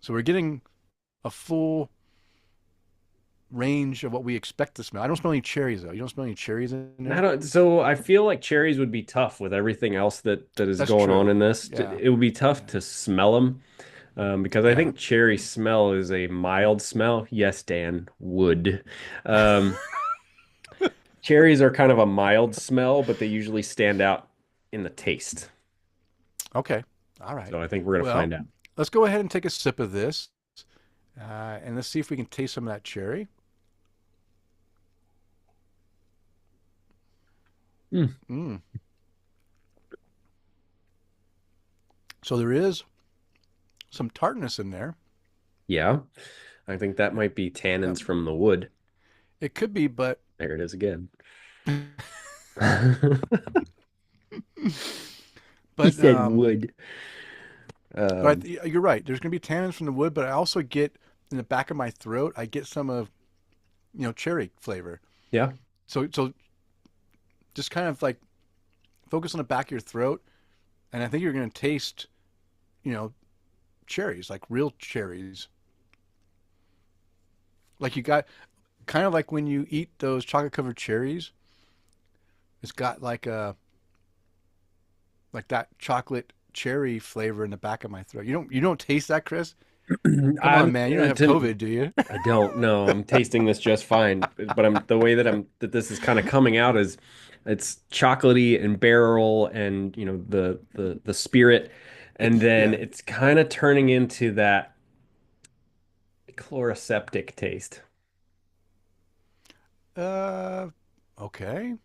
A: we're getting a full range of what we expect to smell. I don't smell any cherries though. You don't smell any cherries in there?
B: So I feel like cherries would be tough with everything else that is
A: That's
B: going on
A: true.
B: in this.
A: Yeah,
B: It would be tough
A: yeah,
B: to smell them. Because I
A: yeah.
B: think cherry smell is a mild smell. Yes, Dan, would. Um, Cherries are kind of a mild smell, but they usually stand out in the taste.
A: Okay. All right.
B: So I think we're gonna
A: Well,
B: find out.
A: let's go ahead and take a sip of this, and let's see if we can taste some of that cherry.
B: Mm.
A: Mm. So there is some tartness in there.
B: Yeah, I think that might be
A: Yep.
B: tannins from the wood.
A: It could be, but
B: There it is again. He
A: but
B: said wood.
A: you're right. There's going to be tannins from the wood, but I also get in the back of my throat, I get some of cherry flavor.
B: Yeah.
A: So just kind of like focus on the back of your throat, and I think you're going to taste you know cherries, like real cherries. Like you got kind of like when you eat those chocolate covered cherries, It's got like that chocolate cherry flavor in the back of my throat. You don't taste that, Kris? Come on,
B: I'm
A: man. You don't have COVID, do you?
B: I don't know. I'm tasting this just fine, but the way that this is kind of coming out is it's chocolatey and barrel and the spirit, and then
A: Yeah.
B: it's kind of turning into that chloroseptic taste.
A: Uh, okay.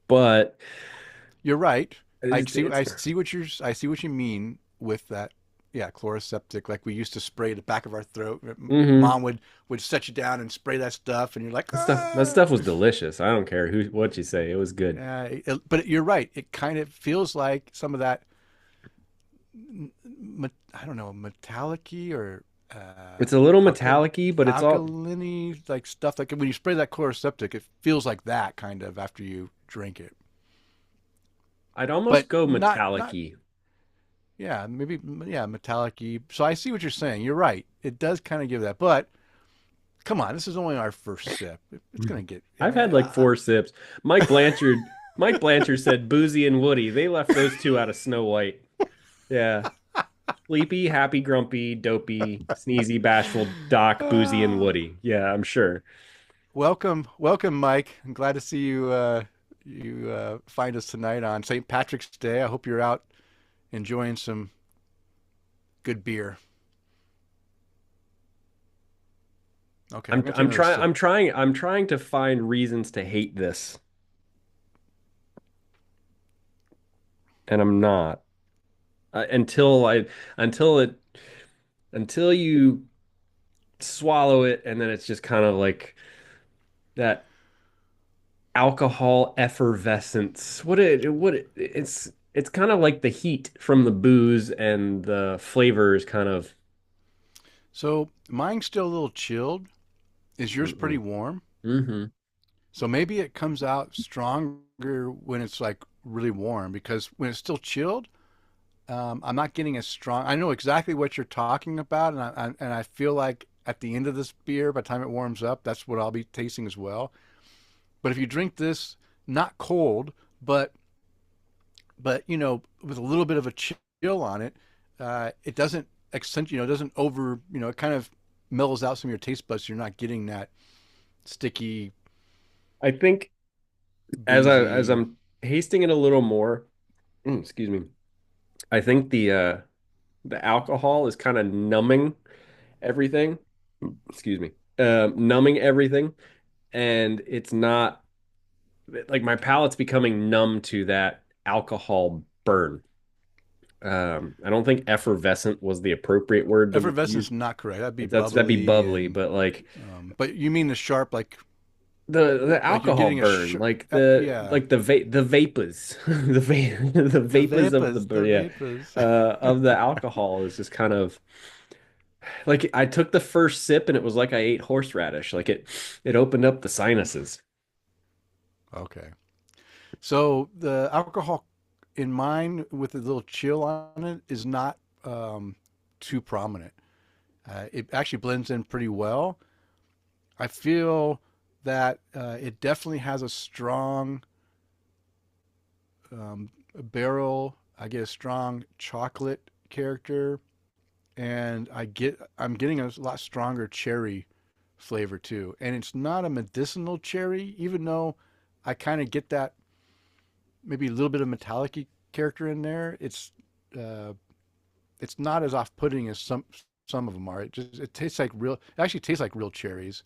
B: But
A: You're right.
B: it's
A: I see what you mean with that. Yeah, chloroseptic, like we used to spray the back of our throat.
B: hmm
A: Mom would set you down and spray that stuff, and you're like,
B: that stuff was delicious. I don't care what you say. It was good.
A: yeah. But you're right. It kind of feels like some of that. I don't know, metallic-y or
B: It's a little
A: alkal
B: metallic-y, but it's all
A: alkaline like stuff. Like when you spray that chloroseptic, it feels like that kind of after you drink it.
B: I'd almost
A: But
B: go
A: not
B: metallic-y.
A: yeah, maybe yeah, metallic-y. So I see what you're saying. You're right. It does kind of give that. But come on, this is only our first sip. It's gonna get.
B: I've had like four sips. Mike Blanchard said Boozy and Woody. They left those two out of Snow White. Yeah. Sleepy, happy, grumpy, dopey, sneezy, bashful, Doc, Boozy, and Woody. Yeah, I'm sure.
A: Welcome, Mike. I'm glad to see you. Find us tonight on St. Patrick's Day. I hope you're out enjoying some good beer. Okay, I'm
B: I'm
A: gonna take
B: I'm
A: another
B: trying
A: sip.
B: I'm trying to find reasons to hate this, and I'm not. Until until it until you swallow it, and then it's just kind of like that alcohol effervescence. It's kind of like the heat from the booze and the flavors kind of.
A: So mine's still a little chilled. Is yours pretty
B: Mm-mm.
A: warm?
B: hmm
A: So maybe it comes out stronger when it's like really warm because when it's still chilled, I'm not getting as strong. I know exactly what you're talking about, and I feel like at the end of this beer, by the time it warms up, that's what I'll be tasting as well. But if you drink this not cold, but with a little bit of a chill on it, it doesn't it doesn't over, it kind of mellows out some of your taste buds. So you're not getting that sticky,
B: I think as
A: boozy.
B: I'm tasting it a little more, excuse me, I think the alcohol is kind of numbing everything. Excuse me, numbing everything, and it's not like my palate's becoming numb to that alcohol burn. I don't think effervescent was the appropriate word to
A: Effervescence
B: use.
A: not correct. That'd be
B: That'd be
A: bubbly
B: bubbly,
A: and,
B: but like
A: but you mean the sharp,
B: the
A: like you're
B: alcohol
A: getting
B: burn, like
A: yeah,
B: the vapors, the
A: the
B: vapors
A: vapors, the
B: yeah,
A: vapors.
B: of the alcohol is just kind of like I took the first sip and it was like I ate horseradish. Like it opened up the sinuses.
A: Okay. So the alcohol in mine with a little chill on it is not too prominent. It actually blends in pretty well. I feel that it definitely has a strong barrel. I get a strong chocolate character, and I'm getting a lot stronger cherry flavor too. And it's not a medicinal cherry, even though I kind of get that maybe a little bit of metallic character in there. Uh, it's not as off-putting as some of them are. It tastes like real. It actually tastes like real cherries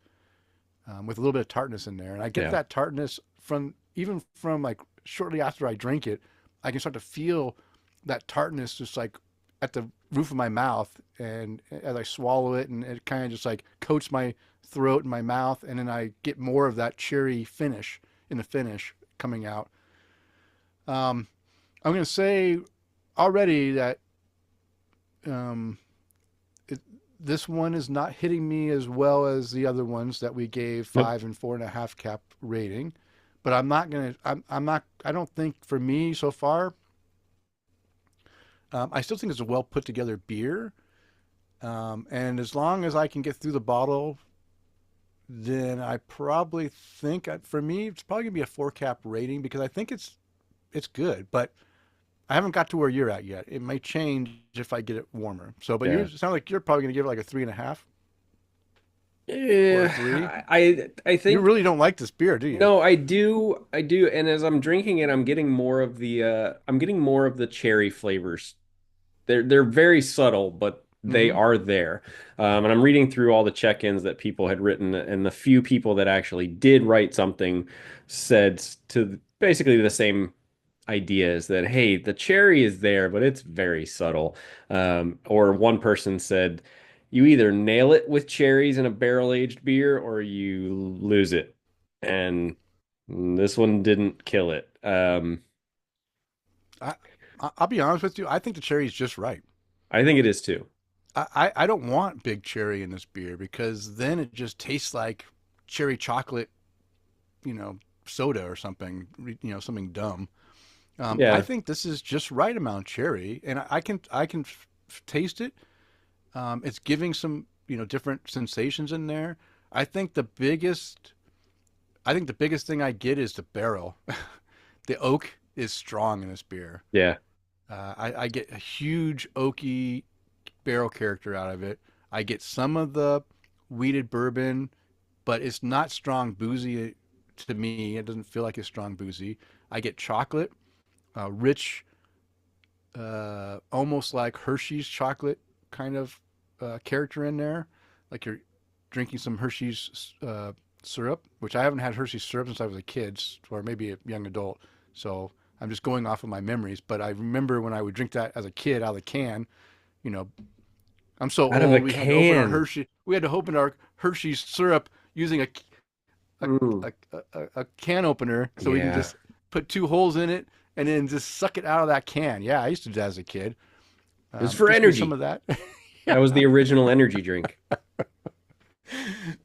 A: with a little bit of tartness in there, and I get
B: Yeah.
A: that tartness from even from like shortly after I drink it. I can start to feel that tartness just like at the roof of my mouth, and as I swallow it, and it kind of just like coats my throat and my mouth, and then I get more of that cherry finish in the finish coming out. Um, I'm going to say already that um, it, this one is not hitting me as well as the other ones that we gave
B: Nope.
A: 5 and 4.5 cap rating. But I'm not gonna. I'm not. I don't think for me so far. I still think it's a well put together beer. And as long as I can get through the bottle, then I probably think for me it's probably gonna be a four cap rating because I think it's good, but I haven't got to where you're at yet. It may change if I get it warmer. So, but you
B: Yeah.
A: sound like you're probably gonna give it like a 3.5 or a three.
B: Yeah, I
A: You
B: think
A: really don't like this beer, do you?
B: no, I do, and as I'm drinking it, I'm getting more of the cherry flavors. They're very subtle, but they
A: Mm-hmm.
B: are there. And I'm reading through all the check-ins that people had written, and the few people that actually did write something said to basically the same idea is that, hey, the cherry is there, but it's very subtle. Or one person said, you either nail it with cherries in a barrel-aged beer or you lose it. And this one didn't kill it.
A: I I'll be honest with you. I think the cherry is just right.
B: I think it is too.
A: I don't want big cherry in this beer because then it just tastes like cherry chocolate, you know, soda or something, something dumb. I
B: Yeah.
A: think this is just right amount cherry, and I can taste it. It's giving some different sensations in there. I think the biggest I think the biggest thing I get is the barrel. The oak is strong in this beer.
B: Yeah.
A: I get a huge oaky barrel character out of it. I get some of the wheated bourbon, but it's not strong boozy to me. It doesn't feel like it's strong boozy. I get chocolate, rich, almost like Hershey's chocolate kind of character in there, like you're drinking some Hershey's syrup, which I haven't had Hershey's syrup since I was a kid, or maybe a young adult. So I'm just going off of my memories. But I remember when I would drink that as a kid out of the can. You know, I'm so
B: Out of a
A: old. We had to open our
B: can.
A: Hershey. We had to open our Hershey's syrup using a
B: Mm.
A: a can opener, so we can
B: Yeah.
A: just put two holes in it and then just suck it out of that can. Yeah, I used to do that as a kid.
B: It was for
A: Gives me some
B: energy.
A: of that.
B: That was the original energy drink.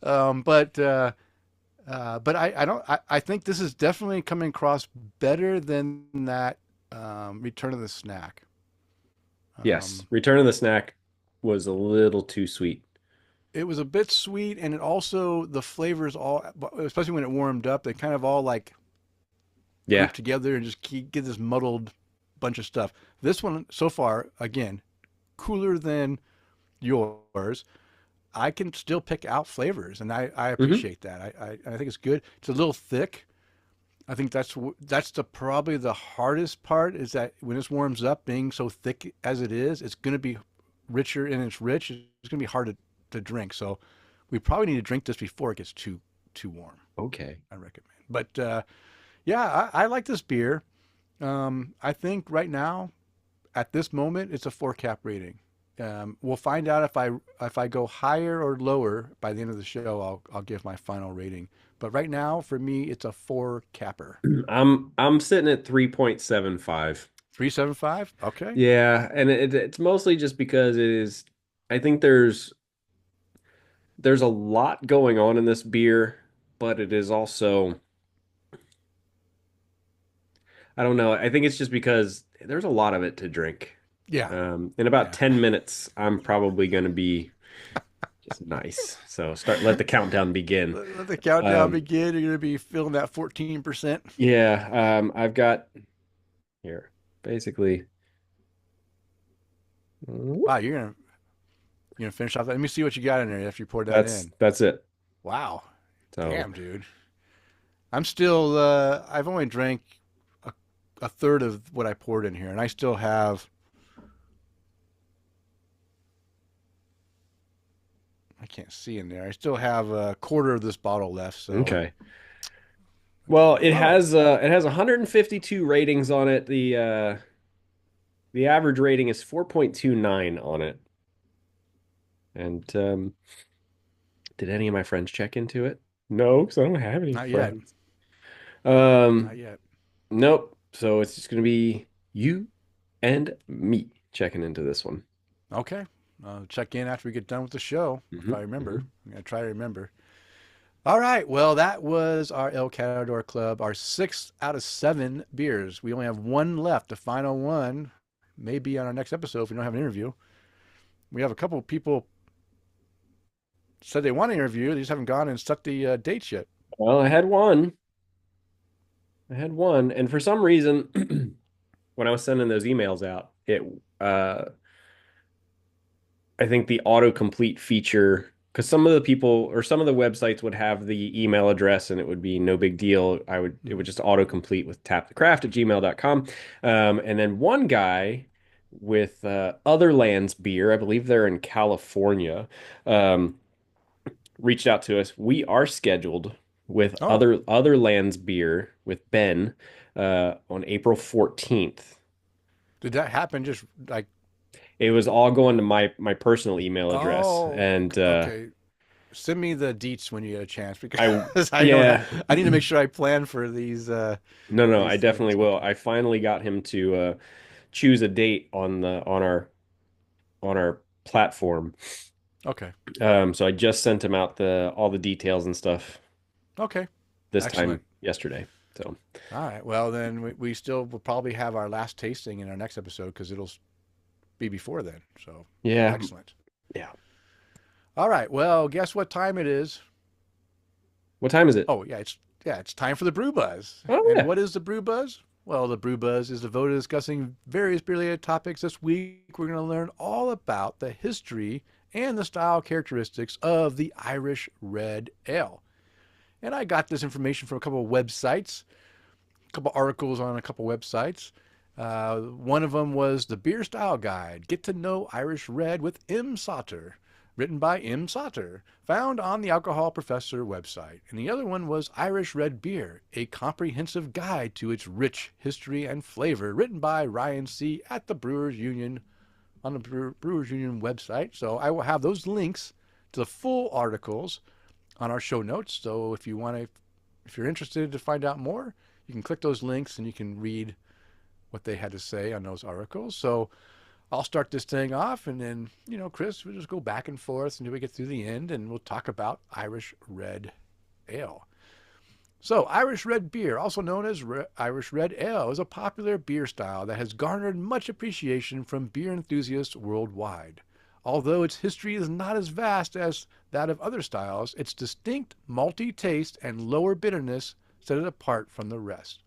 A: um, but uh, but I don't. I think this is definitely coming across better than that Return of the Snack.
B: Yes.
A: Um,
B: Return of the Snack was a little too sweet.
A: it was a bit sweet, and it also the flavors all, especially when it warmed up, they kind of all like
B: Yeah.
A: group together and just get this muddled bunch of stuff. This one so far, again, cooler than yours. I can still pick out flavors, and I
B: Hmm.
A: appreciate that. I think it's good. It's a little thick. I think that's the probably the hardest part is that when this warms up, being so thick as it is, it's going to be richer and it's rich. It's going to be hard to drink. So we probably need to drink this before it gets too warm.
B: Okay.
A: I recommend. But yeah, I like this beer. I think right now, at this moment, it's a four cap rating. We'll find out if I go higher or lower by the end of the show. I'll give my final rating. But right now, for me, it's a four capper.
B: I'm sitting at 3.75.
A: 3.75. Okay.
B: Yeah, and it's mostly just because it is I think there's a lot going on in this beer, but it is also I don't know. I think it's just because there's a lot of it to drink.
A: Yeah.
B: In about
A: Yeah.
B: 10 minutes, I'm probably going to be just nice. So let the countdown begin.
A: Let the countdown
B: Um,
A: begin. You're gonna be feeling that 14%.
B: yeah, I've got here basically.
A: Wow, you're gonna finish off that. Let me see what you got in there after you poured that in.
B: That's it.
A: Wow.
B: So
A: Damn, dude. I'm still. I've only drank a, a third of what I poured in here, and I still have. I can't see in there. I still have a quarter of this bottle left. So
B: okay. Well,
A: all right.
B: it has 152 ratings on it. The average rating is 4.29 on it. And did any of my friends check into it? No, because I don't have any
A: Not yet.
B: friends. Um,
A: Not yet.
B: nope. So it's just gonna be you and me checking into this one.
A: Okay. I'll check in after we get done with the show if I
B: Hmm.
A: remember. I'm gonna try to remember. All right. Well, that was our El Catador Club, our 6 out of 7 beers. We only have one left. The final one may be on our next episode if we don't have an interview. We have a couple of people said they want to interview. They just haven't gone and set the dates yet.
B: Well, I had one. And for some reason, when I was sending those emails out, uh I think the autocomplete feature, because some of the people or some of the websites would have the email address and it would be no big deal. It would just autocomplete with tapthecraft@gmail.com. And then one guy with Other Lands Beer, I believe they're in California, um, reached out to us. We are scheduled with
A: Oh,
B: Other Lands Beer with Ben on April 14th.
A: did that happen? Just like,
B: It was all going to my personal email address,
A: oh,
B: and
A: okay. Send me the deets when you get a chance
B: I
A: because I don't
B: yeah,
A: have, I need to make sure I plan for
B: no, I
A: these
B: definitely
A: things.
B: will. I finally got him to choose a date on our platform.
A: Okay.
B: So I just sent him out the all the details and stuff
A: Okay.
B: this
A: Excellent.
B: time yesterday. So
A: All right. Well, then we still will probably have our last tasting in our next episode because it'll be before then. So
B: yeah,
A: excellent.
B: yeah.
A: All right. Well, guess what time it is?
B: What time is it?
A: Oh, it's time for the Brew Buzz.
B: Oh
A: And
B: yeah.
A: what is the Brew Buzz? Well, the Brew Buzz is devoted to discussing various beer-related topics. This week, we're going to learn all about the history and the style characteristics of the Irish Red Ale. And I got this information from a couple of websites, a couple of articles on a couple of websites. One of them was the Beer Style Guide, Get to Know Irish Red with M. Sauter, written by M. Sauter, found on the Alcohol Professor website. And the other one was Irish Red Beer, a comprehensive guide to its rich history and flavor, written by Ryan C. at the Brewers Union on the Brewers Union website. So I will have those links to the full articles on our show notes. So if you're interested to find out more, you can click those links and you can read what they had to say on those articles. So I'll start this thing off, and then, Kris, we'll just go back and forth until we get through the end, and we'll talk about Irish Red Ale. So, Irish Red Beer, also known as Irish Red Ale, is a popular beer style that has garnered much appreciation from beer enthusiasts worldwide. Although its history is not as vast as that of other styles, its distinct malty taste and lower bitterness set it apart from the rest.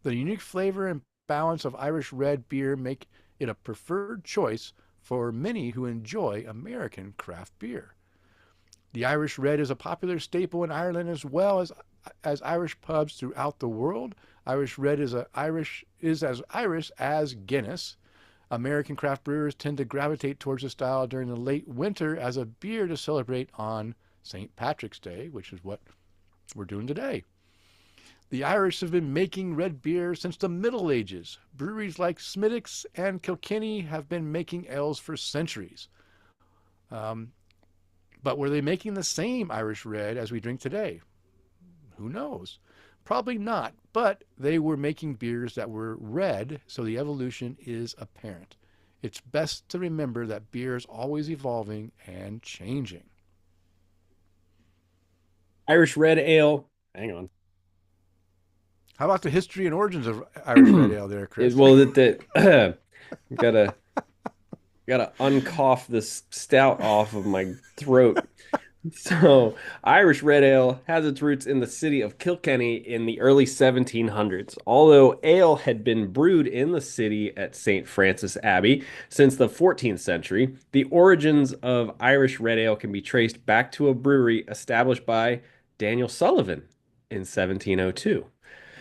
A: The unique flavor and balance of Irish Red Beer make it a preferred choice for many who enjoy American craft beer. The Irish Red is a popular staple in Ireland as well as Irish pubs throughout the world. Irish Red is as Irish as Guinness. American craft brewers tend to gravitate towards the style during the late winter as a beer to celebrate on St. Patrick's Day, which is what we're doing today. The Irish have been making red beer since the Middle Ages. Breweries like Smithwick's and Kilkenny have been making ales for centuries. But were they making the same Irish red as we drink today? Who knows? Probably not, but they were making beers that were red, so the evolution is apparent. It's best to remember that beer is always evolving and changing.
B: Irish Red Ale. Hang on.
A: How about the history and origins of Irish Red Ale there, Kris?
B: Well, gotta uncough this stout off of my throat. So, Irish Red Ale has its roots in the city of Kilkenny in the early 1700s. Although ale had been brewed in the city at St. Francis Abbey since the 14th century, the origins of Irish Red Ale can be traced back to a brewery established by Daniel Sullivan in 1702.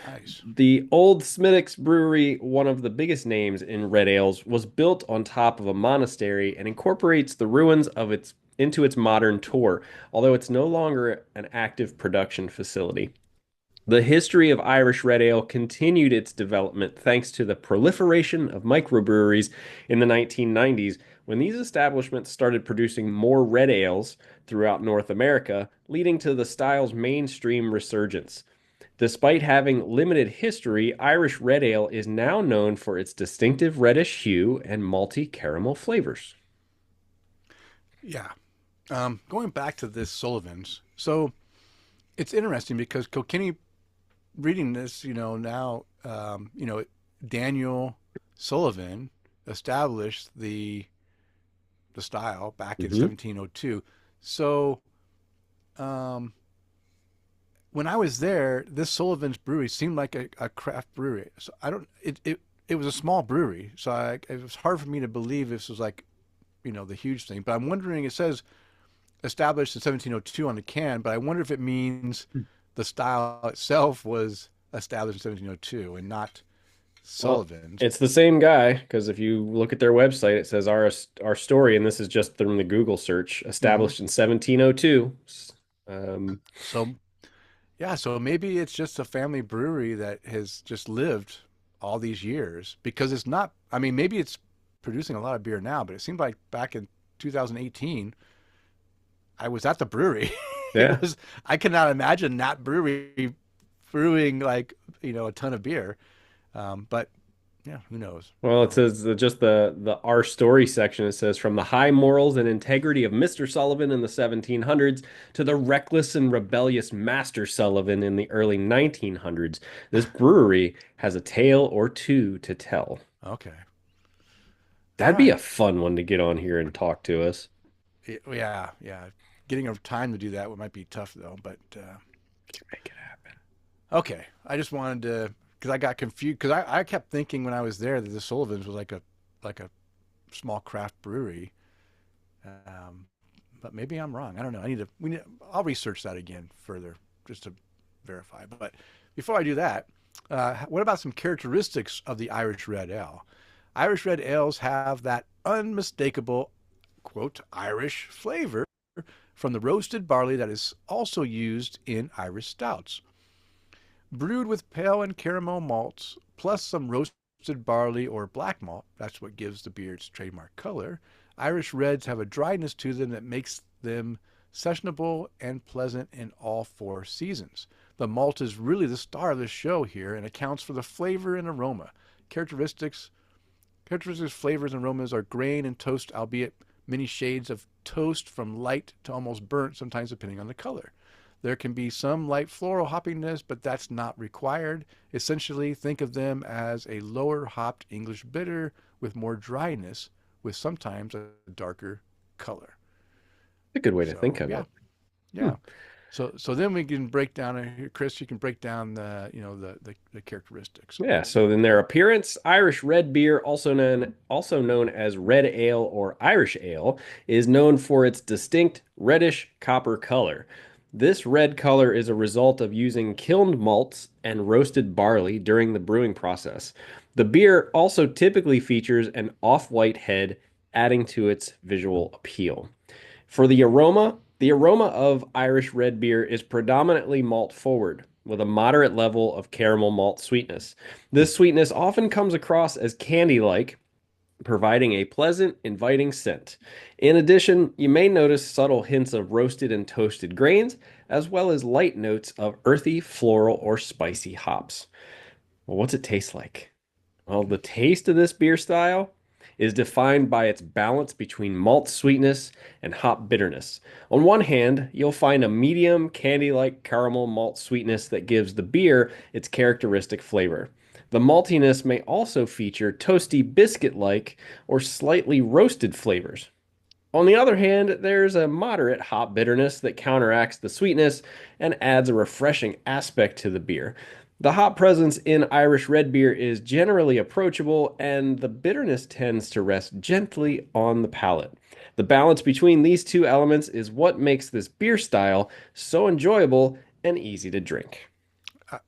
A: Nice.
B: The old Smithwick's Brewery, one of the biggest names in red ales, was built on top of a monastery and incorporates the ruins of its into its modern tour, although it's no longer an active production facility. The history of Irish Red Ale continued its development thanks to the proliferation of microbreweries in the 1990s, when these establishments started producing more red ales throughout North America, leading to the style's mainstream resurgence. Despite having limited history, Irish Red Ale is now known for its distinctive reddish hue and malty caramel flavors.
A: Yeah. Going back to this Sullivan's, so it's interesting because Kilkenny, reading this, now, Daniel Sullivan established the style back in
B: Mm-hmm.
A: 1702. So um, when I was there, this Sullivan's brewery seemed like a craft brewery. So I don't. It was a small brewery, so it was hard for me to believe this was like, the huge thing. But I'm wondering. It says established in 1702 on the can, but I wonder if it means the style itself was established in 1702 and not
B: Well,
A: Sullivan's.
B: it's the same guy because if you look at their website, it says our story, and this is just from the Google search,
A: Hmm.
B: established in 1702. Um,
A: So yeah, so maybe it's just a family brewery that has just lived all these years because it's not. I mean, maybe it's producing a lot of beer now, but it seemed like back in 2018, I was at the brewery. It
B: yeah.
A: was. I cannot imagine that brewery brewing like a ton of beer. But yeah, who knows?
B: Well, it says just the our story section. It says from the high morals and integrity of Mr. Sullivan in the 1700s to the reckless and rebellious Master Sullivan in the early 1900s, this brewery has a tale or two to tell.
A: Okay. All
B: That'd be a
A: right.
B: fun one to get on here and talk to us.
A: Yeah, yeah. Getting a time to do that might be tough though. But
B: Make it happen.
A: okay, I just wanted to because I got confused because I kept thinking when I was there that the Sullivan's was like a small craft brewery. Um, but maybe I'm wrong. I don't know. I'll research that again further just to verify. But before I do that, what about some characteristics of the Irish Red Ale? Irish Red Ales have that unmistakable, quote, Irish flavor from the roasted barley that is also used in Irish stouts. Brewed with pale and caramel malts, plus some roasted barley or black malt, that's what gives the beer its trademark color. Irish Reds have a dryness to them that makes them sessionable and pleasant in all four seasons. The malt is really the star of the show here and accounts for the flavor and aroma. Characteristics Characteristics flavors and aromas are grain and toast, albeit many shades of toast from light to almost burnt, sometimes depending on the color. There can be some light floral hoppiness, but that's not required. Essentially, think of them as a lower hopped English bitter with more dryness, with sometimes a darker color.
B: A good way to
A: So,
B: think of
A: yeah,
B: it. Hmm.
A: yeah. So then we can break down here, Kris. You can break down the characteristics.
B: Yeah, so in their appearance, Irish red beer, also known as red ale or Irish ale, is known for its distinct reddish copper color. This red color is a result of using kilned malts and roasted barley during the brewing process. The beer also typically features an off-white head, adding to its visual appeal. For the aroma of Irish red beer is predominantly malt forward, with a moderate level of caramel malt sweetness. This sweetness often comes across as candy-like, providing a pleasant, inviting scent. In addition, you may notice subtle hints of roasted and toasted grains, as well as light notes of earthy, floral, or spicy hops. Well, what's it taste like? Well, the taste of this beer style is defined by its balance between malt sweetness and hop bitterness. On one hand, you'll find a medium candy-like caramel malt sweetness that gives the beer its characteristic flavor. The maltiness may also feature toasty biscuit-like or slightly roasted flavors. On the other hand, there's a moderate hop bitterness that counteracts the sweetness and adds a refreshing aspect to the beer. The hop presence in Irish red beer is generally approachable, and the bitterness tends to rest gently on the palate. The balance between these two elements is what makes this beer style so enjoyable and easy to drink.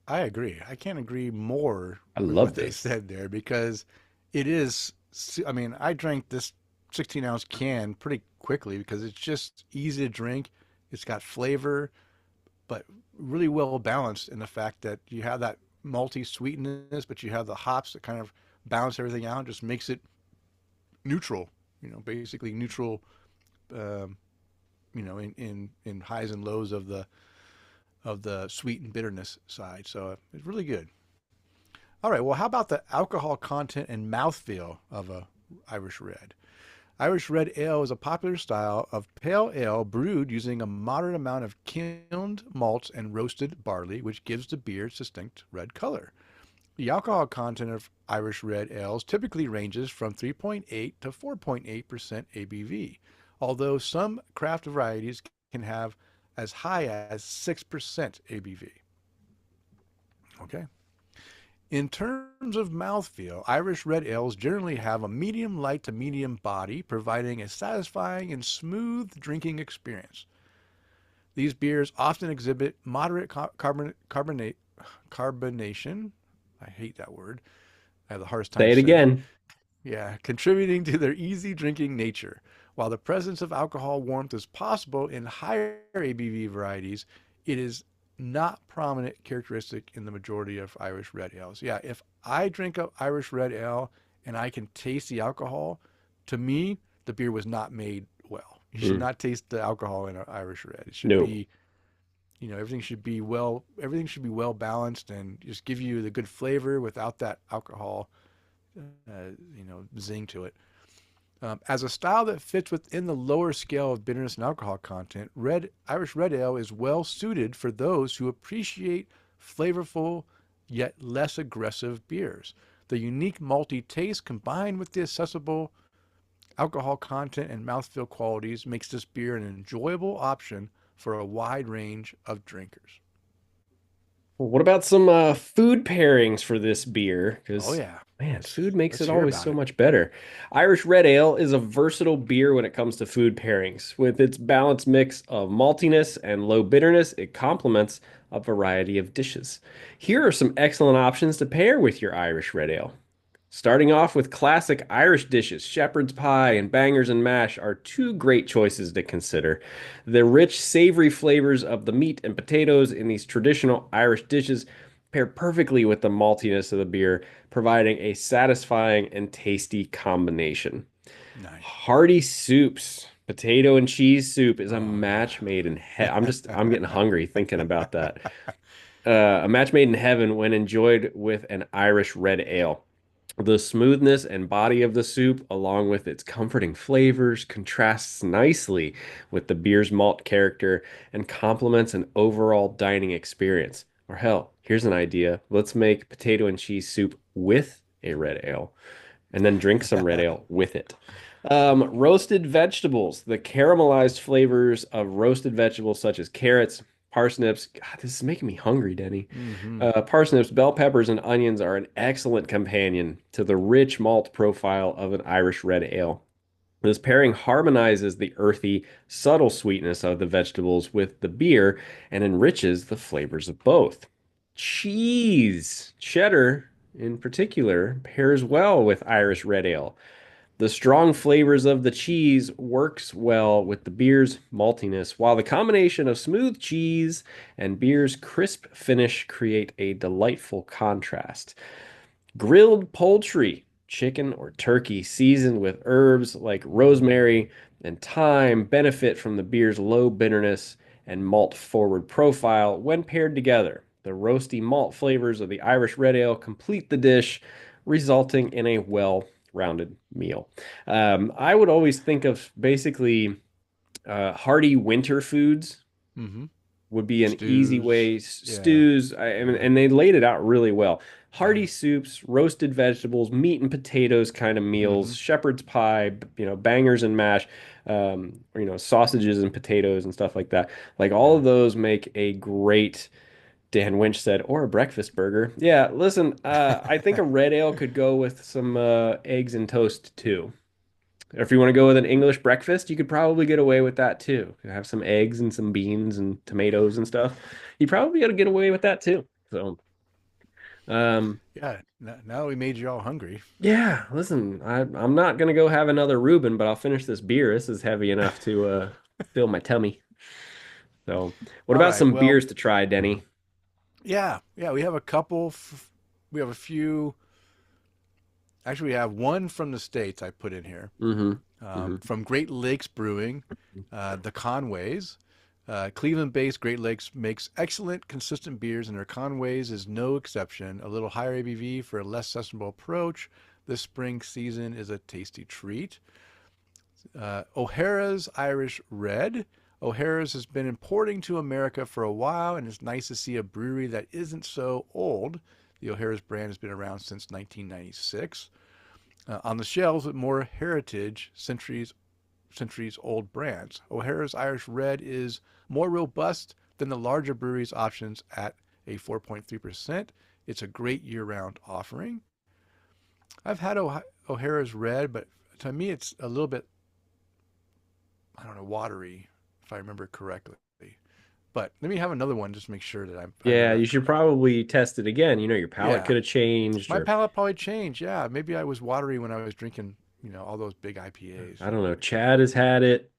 A: I agree. I can't agree more
B: I
A: with what
B: love
A: they
B: this.
A: said there because it is. I mean, I drank this 16-ounce can pretty quickly because it's just easy to drink. It's got flavor, but really well balanced in the fact that you have that malty sweetness, but you have the hops that kind of balance everything out. Just makes it neutral. Basically neutral. Um, in highs and lows of the sweet and bitterness side. So it's really good. All right. Well, how about the alcohol content and mouthfeel of a Irish Red? Irish Red Ale is a popular style of pale ale brewed using a moderate amount of kilned malts and roasted barley, which gives the beer its distinct red color. The alcohol content of Irish Red Ales typically ranges from 3.8 to 4.8% ABV, although some craft varieties can have as high as 6% ABV. Okay. In terms of mouthfeel, Irish red ales generally have a medium light to medium body, providing a satisfying and smooth drinking experience. These beers often exhibit moderate carbonation. I hate that word. I have the hardest time
B: Say it
A: saying it.
B: again.
A: Yeah, contributing to their easy drinking nature. While the presence of alcohol warmth is possible in higher ABV varieties, it is not prominent characteristic in the majority of Irish red ales. Yeah, if I drink a Irish red ale and I can taste the alcohol, to me, the beer was not made well. You should
B: Mm.
A: not taste the alcohol in an Irish red. It should
B: No.
A: be, everything should be well balanced and just give you the good flavor without that alcohol, zing to it. As a style that fits within the lower scale of bitterness and alcohol content, Irish Red Ale is well suited for those who appreciate flavorful yet less aggressive beers. The unique malty taste combined with the accessible alcohol content and mouthfeel qualities makes this beer an enjoyable option for a wide range of drinkers.
B: Well, what about some food pairings for this beer?
A: Oh
B: Because,
A: yeah,
B: man, food makes
A: let's
B: it
A: hear
B: always
A: about
B: so
A: it.
B: much better. Irish Red Ale is a versatile beer when it comes to food pairings. With its balanced mix of maltiness and low bitterness, it complements a variety of dishes. Here are some excellent options to pair with your Irish Red Ale. Starting off with classic Irish dishes, shepherd's pie and bangers and mash are two great choices to consider. The rich, savory flavors of the meat and potatoes in these traditional Irish dishes pair perfectly with the maltiness of the beer, providing a satisfying and tasty combination.
A: Nice.
B: Hearty soups. Potato and cheese soup is a
A: Oh yeah.
B: match made in heaven. I'm getting hungry thinking about that. A match made in heaven when enjoyed with an Irish red ale. The smoothness and body of the soup, along with its comforting flavors, contrasts nicely with the beer's malt character and complements an overall dining experience. Or hell, here's an idea. Let's make potato and cheese soup with a red ale and then drink some red ale with it. Roasted vegetables. The caramelized flavors of roasted vegetables such as carrots, parsnips. God, this is making me hungry, Denny.
A: Mm-hmm.
B: Parsnips, bell peppers, and onions are an excellent companion to the rich malt profile of an Irish red ale. This pairing harmonizes the earthy, subtle sweetness of the vegetables with the beer and enriches the flavors of both. Cheese, cheddar in particular, pairs well with Irish red ale. The strong flavors of the cheese works well with the beer's maltiness, while the combination of smooth cheese and beer's crisp finish create a delightful contrast. Grilled poultry, chicken or turkey seasoned with herbs like rosemary and thyme benefit from the beer's low bitterness and malt forward profile when paired together. The roasty malt flavors of the Irish red ale complete the dish, resulting in a well-rounded meal. I would always think of basically hearty winter foods
A: Mm-hmm.
B: would be an easy
A: Stews.
B: way.
A: Yeah.
B: Stews,
A: Yeah.
B: and they laid it out really well.
A: Yeah.
B: Hearty soups, roasted vegetables, meat and potatoes kind of
A: Mm-hmm.
B: meals, shepherd's pie, bangers and mash, or, sausages and potatoes and stuff like that. Like all
A: Yeah.
B: of those make a great, Dan Winch said, or a breakfast burger. Yeah, listen, I think a red ale could go with some eggs and toast too. Or if you want to go with an English breakfast, you could probably get away with that too. You have some eggs and some beans and tomatoes and stuff. You probably got to get away with that too. So, um,
A: Yeah. Now we made you all hungry.
B: yeah, listen, I'm not gonna go have another Reuben, but I'll finish this beer. This is heavy enough to fill my tummy. So, what
A: All
B: about
A: right.
B: some
A: Well,
B: beers to try, Denny?
A: yeah. Yeah. We have a couple. We have a few. Actually, we have one from the States I put in here.
B: Mm-hmm. Mm-hmm.
A: From Great Lakes Brewing, the Conways. Cleveland-based Great Lakes makes excellent, consistent beers, and their Conways is no exception. A little higher ABV for a less accessible approach. This spring season is a tasty treat. O'Hara's Irish Red. O'Hara's has been importing to America for a while, and it's nice to see a brewery that isn't so old. The O'Hara's brand has been around since 1996. On the shelves with more heritage, centuries old brands. O'Hara's Irish Red is more robust than the larger breweries' options at a 4.3%. It's a great year-round offering. I've had O'Hara's Red, but to me it's a little bit, I don't know, watery, if I remember correctly. But let me have another one just to make sure that I know
B: Yeah, you
A: that
B: should
A: correct.
B: probably test it again. Your palate
A: Yeah,
B: could have changed,
A: my
B: or
A: palate probably changed. Yeah, maybe I was watery when I was drinking, all those big IPAs.
B: I don't know. Chad has had it.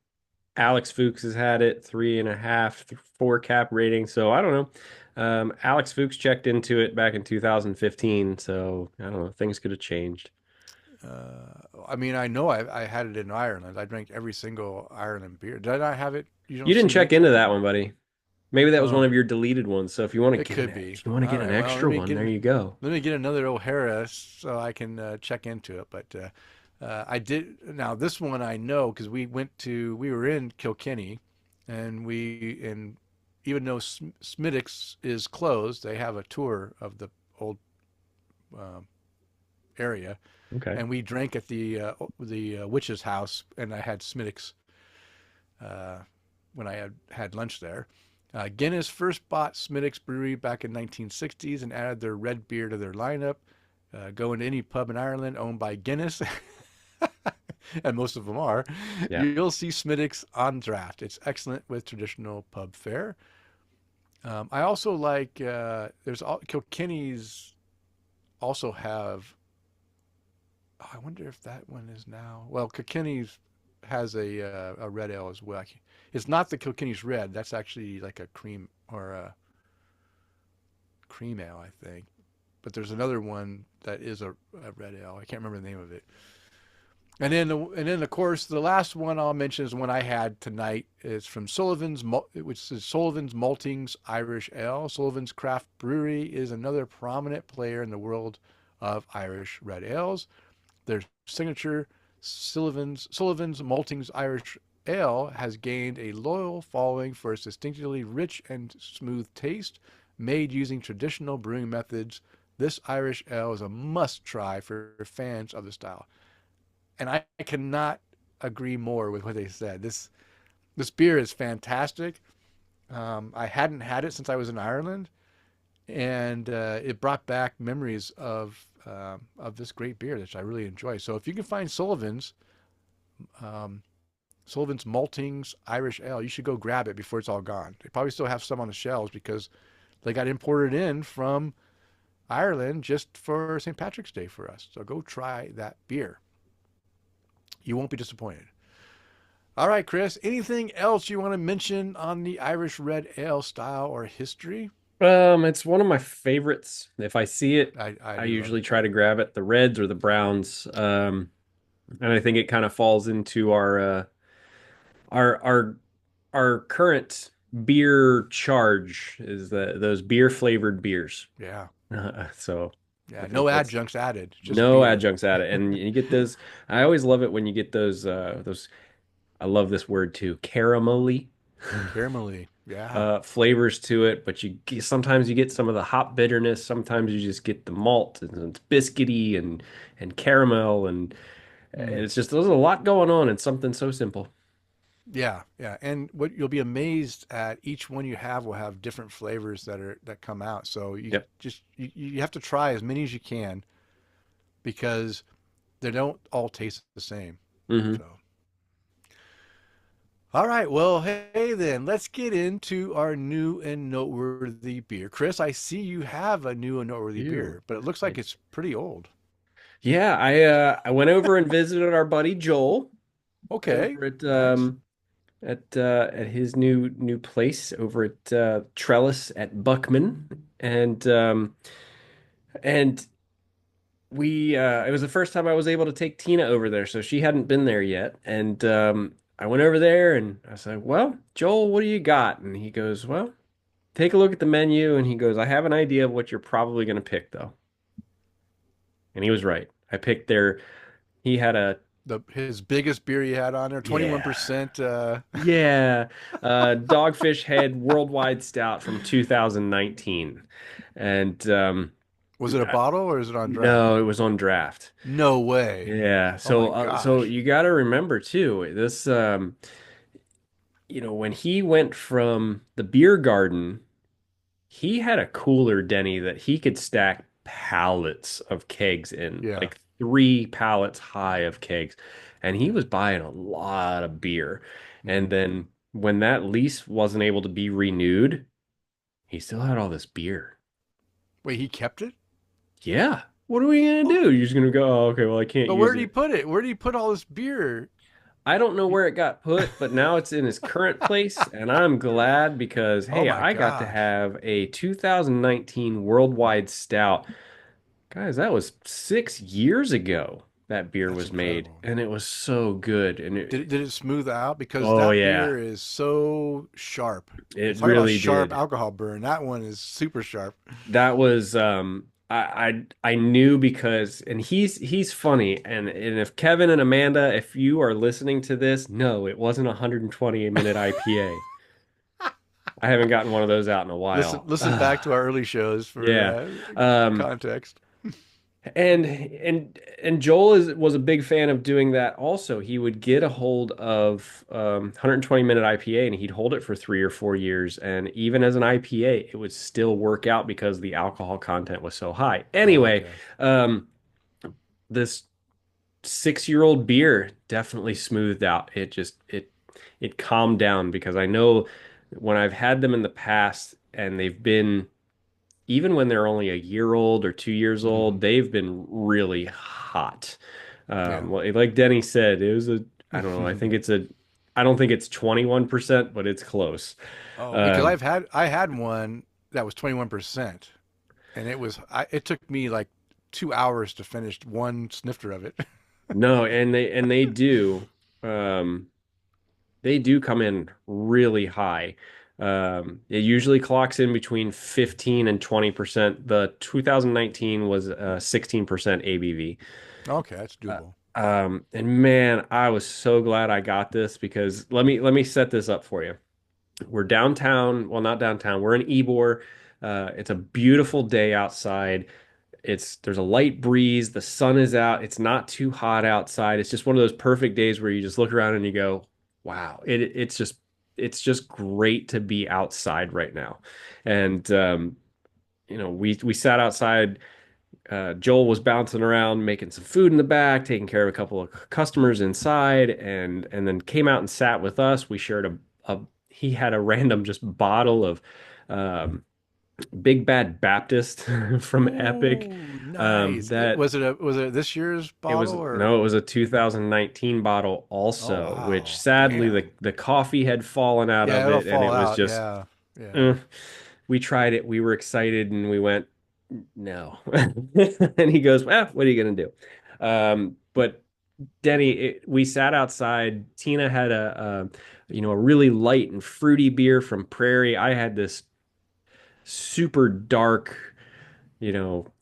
B: Alex Fuchs has had it, 3.5, 4 cap rating. So I don't know. Alex Fuchs checked into it back in 2015. So I don't know. Things could have changed.
A: I mean, I know I had it in Ireland. I drank every single Ireland beer. Did I have it? You don't
B: You didn't
A: see me
B: check into
A: check
B: that
A: it?
B: one, buddy. Maybe that was one
A: Oh,
B: of your deleted ones. So if you want to
A: it
B: get
A: could be.
B: if you want to
A: All
B: get an
A: right. Well,
B: extra one, there you go.
A: let me get another O'Hara so I can check into it. But I did. Now this one I know because we were in Kilkenny, and even though Smithwick's is closed, they have a tour of the old um area,
B: Okay.
A: and we drank at the witch's house, and I had Smithwick's uh, when I had lunch there. Guinness first bought Smithwick's Brewery back in 1960s and added their red beer to their lineup. Go into any pub in Ireland owned by Guinness, and most of them are,
B: Yeah.
A: you'll see Smithwick's on draft. It's excellent with traditional pub fare. I also like Kilkenny's also have. Oh, I wonder if that one is now. Well, Kilkenny's has a red ale as well. It's not the Kilkenny's red. That's actually like a cream or a cream ale, I think. But there's another one that is a red ale. I can't remember the name of it. And then of course the last one I'll mention is one I had tonight. It's from which is Sullivan's Maltings Irish Ale. Sullivan's Craft Brewery is another prominent player in the world of Irish red ales. Their signature Sullivan's Maltings Irish Ale has gained a loyal following for its distinctively rich and smooth taste. Made using traditional brewing methods, this Irish ale is a must-try for fans of the style. And I cannot agree more with what they said. This beer is fantastic. I hadn't had it since I was in Ireland, and it brought back memories of this great beer that I really enjoy. So if you can find um, Sullivan's Maltings Irish Ale, you should go grab it before it's all gone. They probably still have some on the shelves because they got imported in from Ireland just for St. Patrick's Day for us. So go try that beer. You won't be disappointed. All right, Kris, anything else you want to mention on the Irish Red Ale style or history?
B: It's one of my favorites. If I see it,
A: I
B: I
A: do love
B: usually
A: it.
B: try to grab it, the reds or the browns. And I think it kind of falls into our our our current beer charge is those beer flavored beers.
A: Yeah.
B: So I
A: Yeah.
B: think
A: No
B: that's
A: adjuncts added, just
B: no
A: beer.
B: adjuncts at it. And you get those. I always love it when you get those I love this word too, caramelly
A: Caramelly. Yeah.
B: flavors to it, but sometimes you get some of the hop bitterness, sometimes you just get the malt and it's biscuity and caramel and
A: Mm.
B: it's just there's a lot going on in something so simple.
A: Yeah, yeah. And what you'll be amazed at, each one you have will have different flavors that come out. So
B: Yep.
A: you have to try as many as you can because they don't all taste the same.
B: Hmm.
A: So, all right. Well, hey then, let's get into our new and noteworthy beer. Kris, I see you have a new and noteworthy
B: You.
A: beer, but it looks like it's pretty old.
B: Yeah, I went over and visited our buddy Joel
A: Okay.
B: over
A: Nice.
B: at his new place over at Trellis at Buckman, and we it was the first time I was able to take Tina over there, so she hadn't been there yet, and I went over there and I said, "Well, Joel, what do you got?" And he goes, "Well, take a look at the menu," and he goes, "I have an idea of what you're probably going to pick, though." And he was right. I picked their. He had a
A: His biggest beer he had on there,
B: yeah.
A: 21%.
B: Yeah, Dogfish Head Worldwide Stout from 2019, and
A: Was it a bottle or is it on draft?
B: No, it was on draft.
A: No way.
B: Yeah.
A: Oh my
B: So
A: gosh.
B: you got to remember too, this when he went from the beer garden, he had a cooler, Denny, that he could stack pallets of kegs in,
A: Yeah.
B: like 3 pallets high of kegs. And he was buying a lot of beer. And
A: Hmm.
B: then when that lease wasn't able to be renewed, he still had all this beer.
A: Wait, he kept it?
B: Yeah. What are we gonna
A: Oh,
B: do? You're just gonna go, oh, okay, well, I can't
A: but where
B: use
A: did he
B: it.
A: put it? Where did he put all this beer?
B: I don't know where it got put, but now it's in his current place, and I'm glad because,
A: Oh
B: hey,
A: my
B: I got to
A: gosh.
B: have a 2019 Worldwide Stout. Guys, that was 6 years ago that beer
A: That's
B: was made,
A: incredible.
B: and it was so good. And
A: Did it smooth out? Because
B: oh
A: that
B: yeah,
A: beer is so sharp.
B: it
A: Talk about
B: really
A: sharp
B: did.
A: alcohol burn. That one is super sharp.
B: That was I knew because and he's funny and if Kevin and Amanda, if you are listening to this, no, it wasn't a 120-minute IPA. I haven't gotten one of those out in a
A: Listen,
B: while.
A: listen back to our early shows for
B: Yeah. Um,
A: context.
B: and Joel was a big fan of doing that also. He would get a hold of 120-minute IPA and he'd hold it for 3 or 4 years. And even as an IPA, it would still work out because the alcohol content was so high.
A: Oh,
B: Anyway,
A: okay.
B: um, this 6-year-old beer definitely smoothed out. It calmed down because I know when I've had them in the past and they've been even when they're only a year old or 2 years
A: Hmm.
B: old, they've been really hot.
A: Yeah.
B: Well, like Denny said, it was I don't know, I don't think it's 21%, but it's close.
A: Oh, because
B: Um,
A: I had one that was 21%, and it took me like 2 hours to finish one snifter of it.
B: no, um, they do come in really high. It usually clocks in between 15 and 20%. The 2019 was 16% ABV.
A: Okay, that's
B: Uh,
A: doable.
B: and man, I was so glad I got this because let me set this up for you. We're downtown, well, not downtown. We're in Ybor. It's a beautiful day outside. There's a light breeze. The sun is out. It's not too hot outside. It's just one of those perfect days where you just look around and you go, "Wow, it's just great to be outside right now." And we sat outside. Joel was bouncing around, making some food in the back, taking care of a couple of customers inside, and then came out and sat with us. We shared a he had a random just bottle of um, Big Bad Baptist from Epic.
A: Ooh, nice.
B: That
A: Was it this year's bottle or?
B: it was a 2019 bottle
A: Oh
B: also, which
A: wow,
B: sadly
A: damn.
B: the coffee had fallen out
A: Yeah,
B: of
A: it'll
B: it, and
A: fall
B: it was
A: out.
B: just
A: Yeah, yeah.
B: eh. We tried it. We were excited, and we went no. And he goes, "Well, what are you gonna do?" But Denny, we sat outside. Tina had a really light and fruity beer from Prairie. I had this super dark,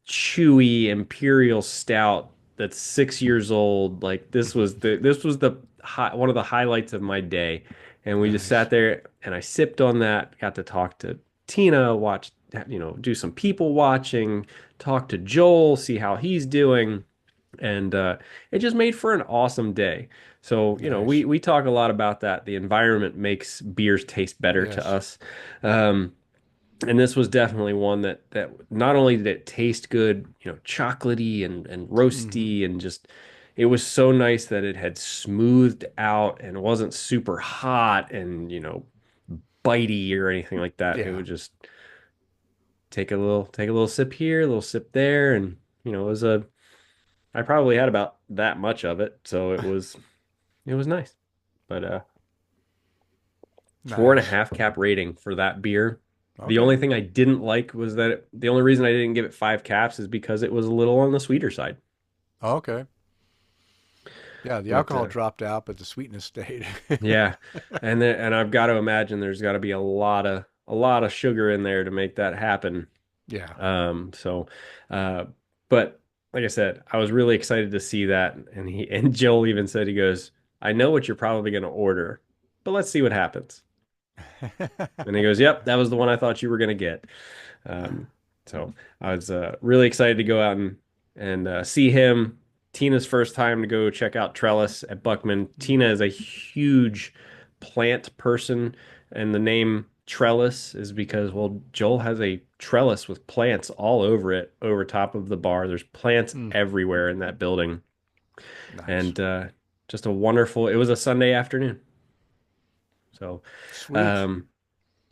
B: chewy imperial stout that's 6 years old. Like this was the one of the highlights of my day. And we just
A: Nice.
B: sat there and I sipped on that, got to talk to Tina, do some people watching, talk to Joel, see how he's doing. And it just made for an awesome day. So,
A: Nice.
B: we talk a lot about that. The environment makes beers taste better to
A: Yes.
B: us. Um, and this was definitely one that not only did it taste good, chocolatey and
A: Hmm.
B: roasty and just it was so nice that it had smoothed out and wasn't super hot and bitey or anything like that. It
A: Yeah.
B: would just take a little sip here, a little sip there, and it was a I probably had about that much of it, so it was nice. But four and a
A: Nice.
B: half cap rating for that beer. The
A: Okay.
B: only thing I didn't like was that the only reason I didn't give it 5 caps is because it was a little on the sweeter side.
A: Okay. Yeah, the
B: But
A: alcohol dropped out, but the sweetness stayed.
B: yeah, and I've got to imagine there's got to be a lot of sugar in there to make that happen.
A: Yeah.
B: So, uh, but like I said, I was really excited to see that, and Joel even said he goes, "I know what you're probably going to order, but let's see what happens." And he goes, "Yep, that was the one I thought you were going to get." Um, So I was really excited to go out and see him. Tina's first time to go check out Trellis at Buckman. Tina is a huge plant person, and the name Trellis is because, well, Joel has a trellis with plants all over it, over top of the bar. There's plants
A: Mm,
B: everywhere in that building,
A: nice.
B: and just a wonderful. It was a Sunday afternoon, so
A: Sweet.
B: um,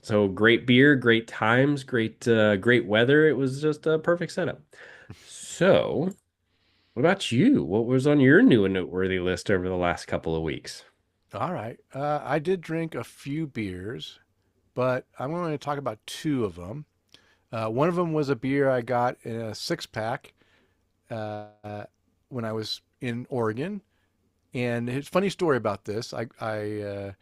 B: so great beer, great times, great weather. It was just a perfect setup. So, what about you? What was on your new and noteworthy list over the last couple of weeks?
A: All right. I did drink a few beers, but I'm going to talk about two of them. One of them was a beer I got in a six pack when I was in Oregon, and it's a funny story about this. I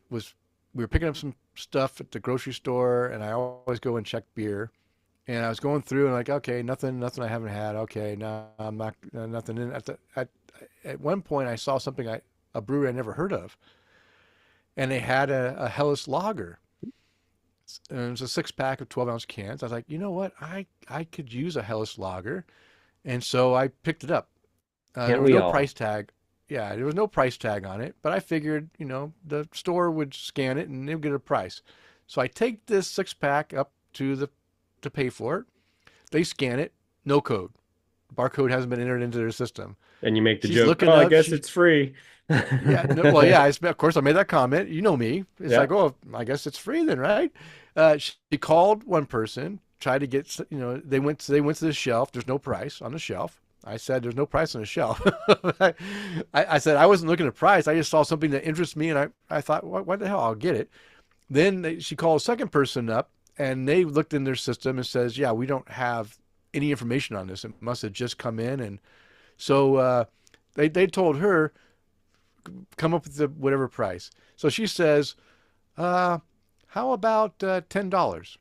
A: was we were picking up some stuff at the grocery store, and I always go and check beer. And I was going through and like, okay, nothing I haven't had. Okay, no, I'm not nothing in. At one point, I saw something a brewery I never heard of, and they had a Helles lager. And it was a six pack of 12-ounce cans. I was like, you know what? I could use a Helles lager, and so I picked it up. There
B: Can't
A: was
B: we
A: no
B: all?
A: price tag. Yeah, there was no price tag on it, but I figured, the store would scan it and they'll get a price. So I take this six pack up to pay for it. They scan it, no code. Barcode hasn't been entered into their system.
B: And you make the
A: She's
B: joke,
A: looking
B: oh, I
A: up.
B: guess it's free.
A: Yeah, no, well, yeah, of course I made that comment. You know me. It's
B: Yeah.
A: like, oh, I guess it's free then, right? She called one person, tried to get, they went to the shelf. There's no price on the shelf. I said, there's no price on the shelf. I said, I wasn't looking at price. I just saw something that interests me, and I thought, what the hell? I'll get it. Then she called a second person up, and they looked in their system and says, yeah, we don't have any information on this. It must have just come in. And so they told her, come up with whatever price. So she says, how about $10?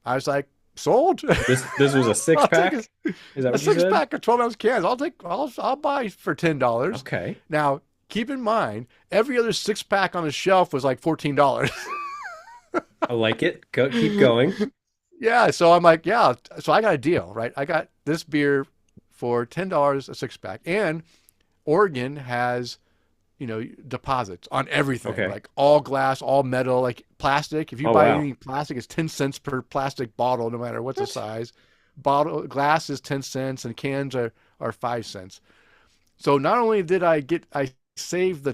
A: I was like, sold.
B: This was a six
A: I'll take
B: pack. Is that
A: a
B: what you
A: six
B: said?
A: pack of 12-ounce cans. I'll buy for $10.
B: Okay.
A: Now, keep in mind, every other six pack on the shelf was like $14.
B: I like it. Keep going.
A: Yeah, so I'm like, yeah. So I got a deal, right? I got this beer for $10 a six pack, and Oregon has, deposits on everything,
B: Okay.
A: like all glass, all metal, like plastic. If you
B: Oh,
A: buy
B: wow.
A: any plastic, it's 10 cents per plastic bottle, no matter what the
B: What?
A: size. Bottle glass is 10 cents, and cans are 5 cents. So not only did I saved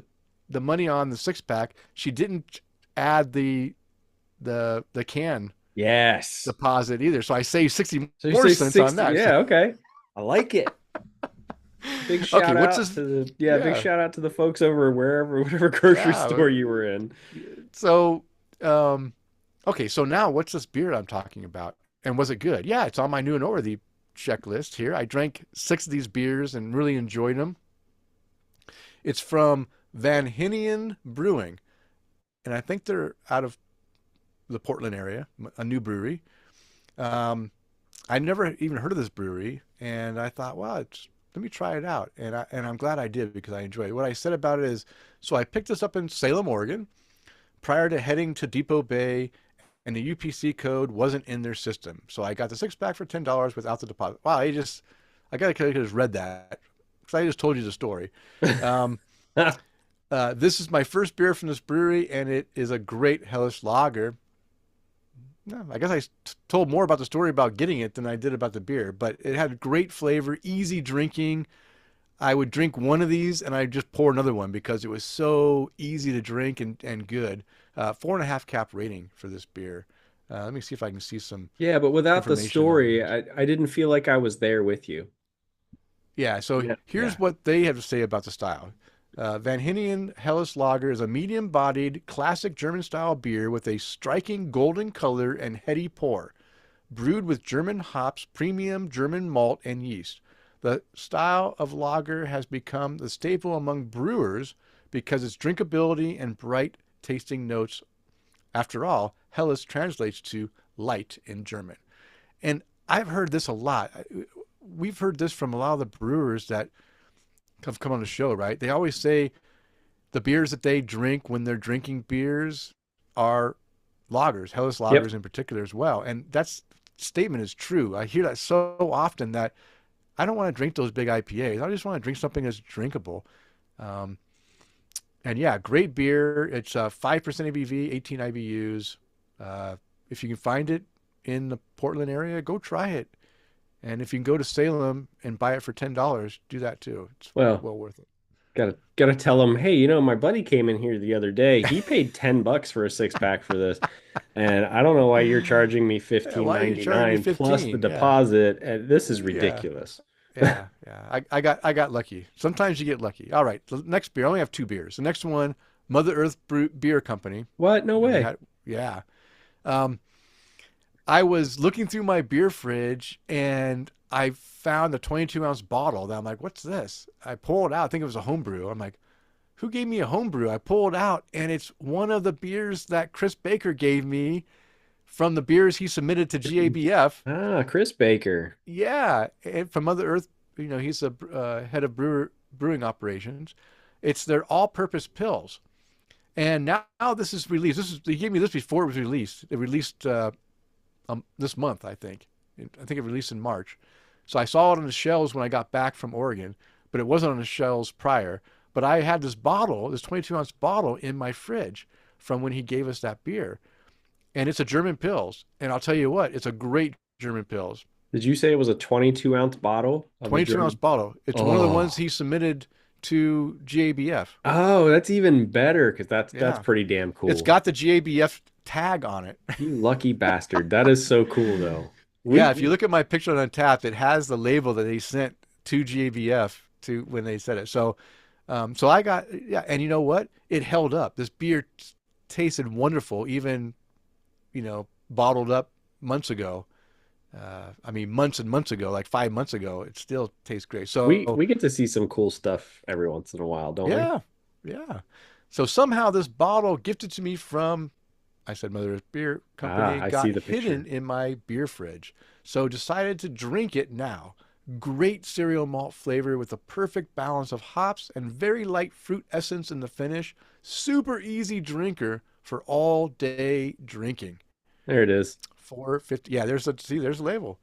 A: the money on the six pack, she didn't add the can
B: Yes.
A: deposit either. So I saved 60
B: So you
A: more
B: say
A: cents on
B: 60.
A: that.
B: Yeah, okay. I like it. Big
A: Okay,
B: shout
A: what's
B: out
A: this?
B: to big
A: Yeah,
B: shout out to the folks over whatever grocery
A: yeah.
B: store you were in.
A: So, okay, so now what's this beer I'm talking about? And was it good? Yeah, it's on my new and noteworthy checklist here. I drank 6 of these beers and really enjoyed them. It's from Van Henion Brewing, and I think they're out of the Portland area, a new brewery. Um, I never even heard of this brewery, and I thought, well, let me try it out, and I'm glad I did because I enjoyed it. What I said about it is, so I picked this up in Salem, Oregon, prior to heading to Depot Bay, and the UPC code wasn't in their system, so I got the six pack for $10 without the deposit. Wow, I could have just read that because I just told you the story. Um, this is my first beer from this brewery, and it is a great Helles lager. No, I guess told more about the story about getting it than I did about the beer, but it had great flavor, easy drinking. I would drink one of these and I'd just pour another one because it was so easy to drink and good. 4.5 cap rating for this beer. Let me see if I can see some
B: Yeah, but without the
A: information on
B: story,
A: this.
B: I didn't feel like I was there with you.
A: Yeah, so
B: Yeah.
A: here's
B: Yeah.
A: what they have to say about the style. Van Henian Helles Lager is a medium-bodied, classic German-style beer with a striking golden color and heady pour, brewed with German hops, premium German malt, and yeast. The style of lager has become the staple among brewers because its drinkability and bright-tasting notes. After all, Helles translates to light in German. And I've heard this a lot. We've heard this from a lot of the brewers that have come on the show, right? They always say the beers that they drink when they're drinking beers are lagers, Helles
B: Yep.
A: lagers in particular as well. And that's statement is true. I hear that so often that I don't want to drink those big IPAs. I just want to drink something that's drinkable. Um, and yeah, great beer. It's 5% ABV, 18 IBUs. If you can find it in the Portland area, go try it. And if you can go to Salem and buy it for $10, do that too. It's
B: Well,
A: well worth it.
B: gotta tell him, hey, you know, my buddy came in here the other day. He paid $10 for a 6 pack for this. And I don't know why you're charging me
A: Yeah, why are you charging me
B: 15.99 plus the
A: 15? Yeah.
B: deposit. And this is
A: Yeah.
B: ridiculous.
A: Yeah. I got lucky. Sometimes you get lucky. All right. The next beer, I only have two beers. The next one, Mother Earth Beer Company.
B: What? No way.
A: Yeah. Um, I was looking through my beer fridge and I found a 22-ounce bottle that I'm like, what's this? I pulled it out. I think it was a homebrew. I'm like, who gave me a homebrew? I pulled it out and it's one of the beers that Kris Baker gave me from the beers he submitted to GABF.
B: Ah, Kris Baker.
A: Yeah, and from Mother Earth, he's the head of brewing operations. It's their all-purpose pills, and now this is released. They gave me this before it was released. It released this month, I think. I think it released in March. So I saw it on the shelves when I got back from Oregon, but it wasn't on the shelves prior. But I had this bottle, this 22-ounce bottle, in my fridge from when he gave us that beer, and it's a German Pils. And I'll tell you what, it's a great German Pils.
B: Did you say it was a 22-ounce bottle?
A: 22-ounce bottle. It's one of the ones he submitted to GABF.
B: Oh, that's even better because that's
A: Yeah.
B: pretty damn cool.
A: It's got the GABF tag on it.
B: You lucky bastard. That is so cool, though.
A: Yeah, if you look at my picture on tap, it has the label that they sent to GABF to when they said it. So, so I got, yeah, and you know what? It held up. This beer tasted wonderful, even, bottled up months ago. I mean, months and months ago, like 5 months ago, it still tastes great. So
B: we get to see some cool stuff every once in a while, don't
A: yeah, yeah. So somehow this bottle gifted to me from, I said Mother Earth Beer Company,
B: I
A: got
B: see the
A: hidden
B: picture.
A: in my beer fridge. So decided to drink it now. Great cereal malt flavor with a perfect balance of hops and very light fruit essence in the finish. Super easy drinker for all day drinking.
B: There it is.
A: 450. Yeah, there's a label.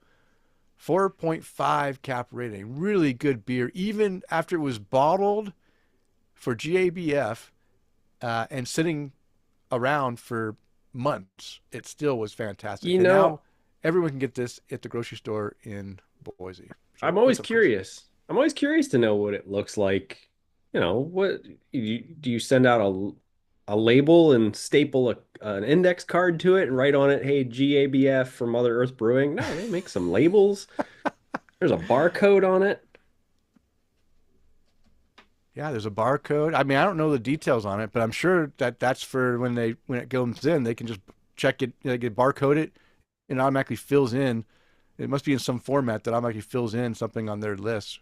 A: 4.5 cap rating. Really good beer. Even after it was bottled for GABF and sitting around for months, it still was fantastic.
B: You
A: And
B: know,
A: now everyone can get this at the grocery store in Boise. So
B: I'm always
A: what's up, Kris?
B: curious. I'm always curious to know what it looks like. What do you send out a label and staple an index card to it and write on it, hey, GABF for Mother Earth Brewing? No, they make some labels. There's a barcode on it.
A: Yeah, there's a barcode. I mean, I don't know the details on it, but I'm sure that that's for when it comes in, they can just check it, they can barcode it, and it automatically fills in. It must be in some format that automatically fills in something on their list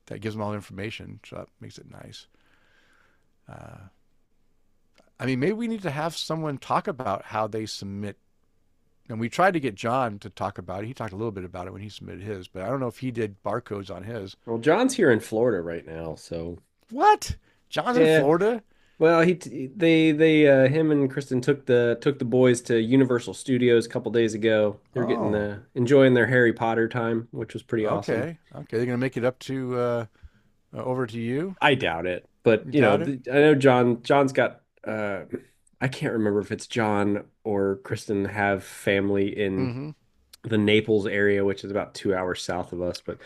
A: that gives them all the information. So that makes it nice. I mean, maybe we need to have someone talk about how they submit. And we tried to get John to talk about it. He talked a little bit about it when he submitted his, but I don't know if he did barcodes on his.
B: Well, John's here in Florida right now, so
A: What? John's in
B: yeah.
A: Florida?
B: Well, him and Kristen took the boys to Universal Studios a couple days ago. They're getting
A: Oh,
B: enjoying their Harry Potter time, which was pretty awesome.
A: okay. Okay. They're going to make it up to over to you?
B: I doubt it, but
A: You doubt it?
B: I know John's got I can't remember if it's John or Kristen have family in
A: Mm-hmm.
B: the Naples area, which is about 2 hours south of us, but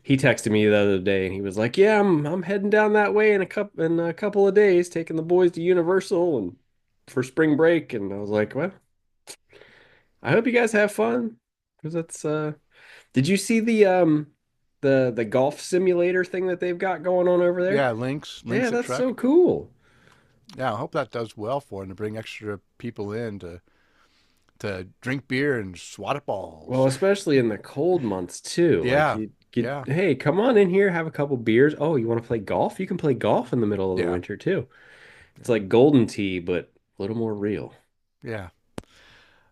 B: he texted me the other day and he was like, "Yeah, I'm heading down that way in a couple of days, taking the boys to Universal and for spring break." And I was like, "Well, I hope you guys have fun." Because that's did you see the golf simulator thing that they've got going on over there?
A: Yeah, links
B: Yeah,
A: at
B: that's so
A: Trek.
B: cool.
A: Yeah, I hope that does well for them to bring extra people in to drink beer and swat at
B: Well,
A: balls.
B: especially in the cold months too. Like
A: Yeah,
B: you get,
A: yeah,
B: hey, come on in here, have a couple beers. Oh, you want to play golf? You can play golf in the middle of the
A: yeah,
B: winter too. It's
A: yeah,
B: like golden tea, but a little more real.
A: yeah.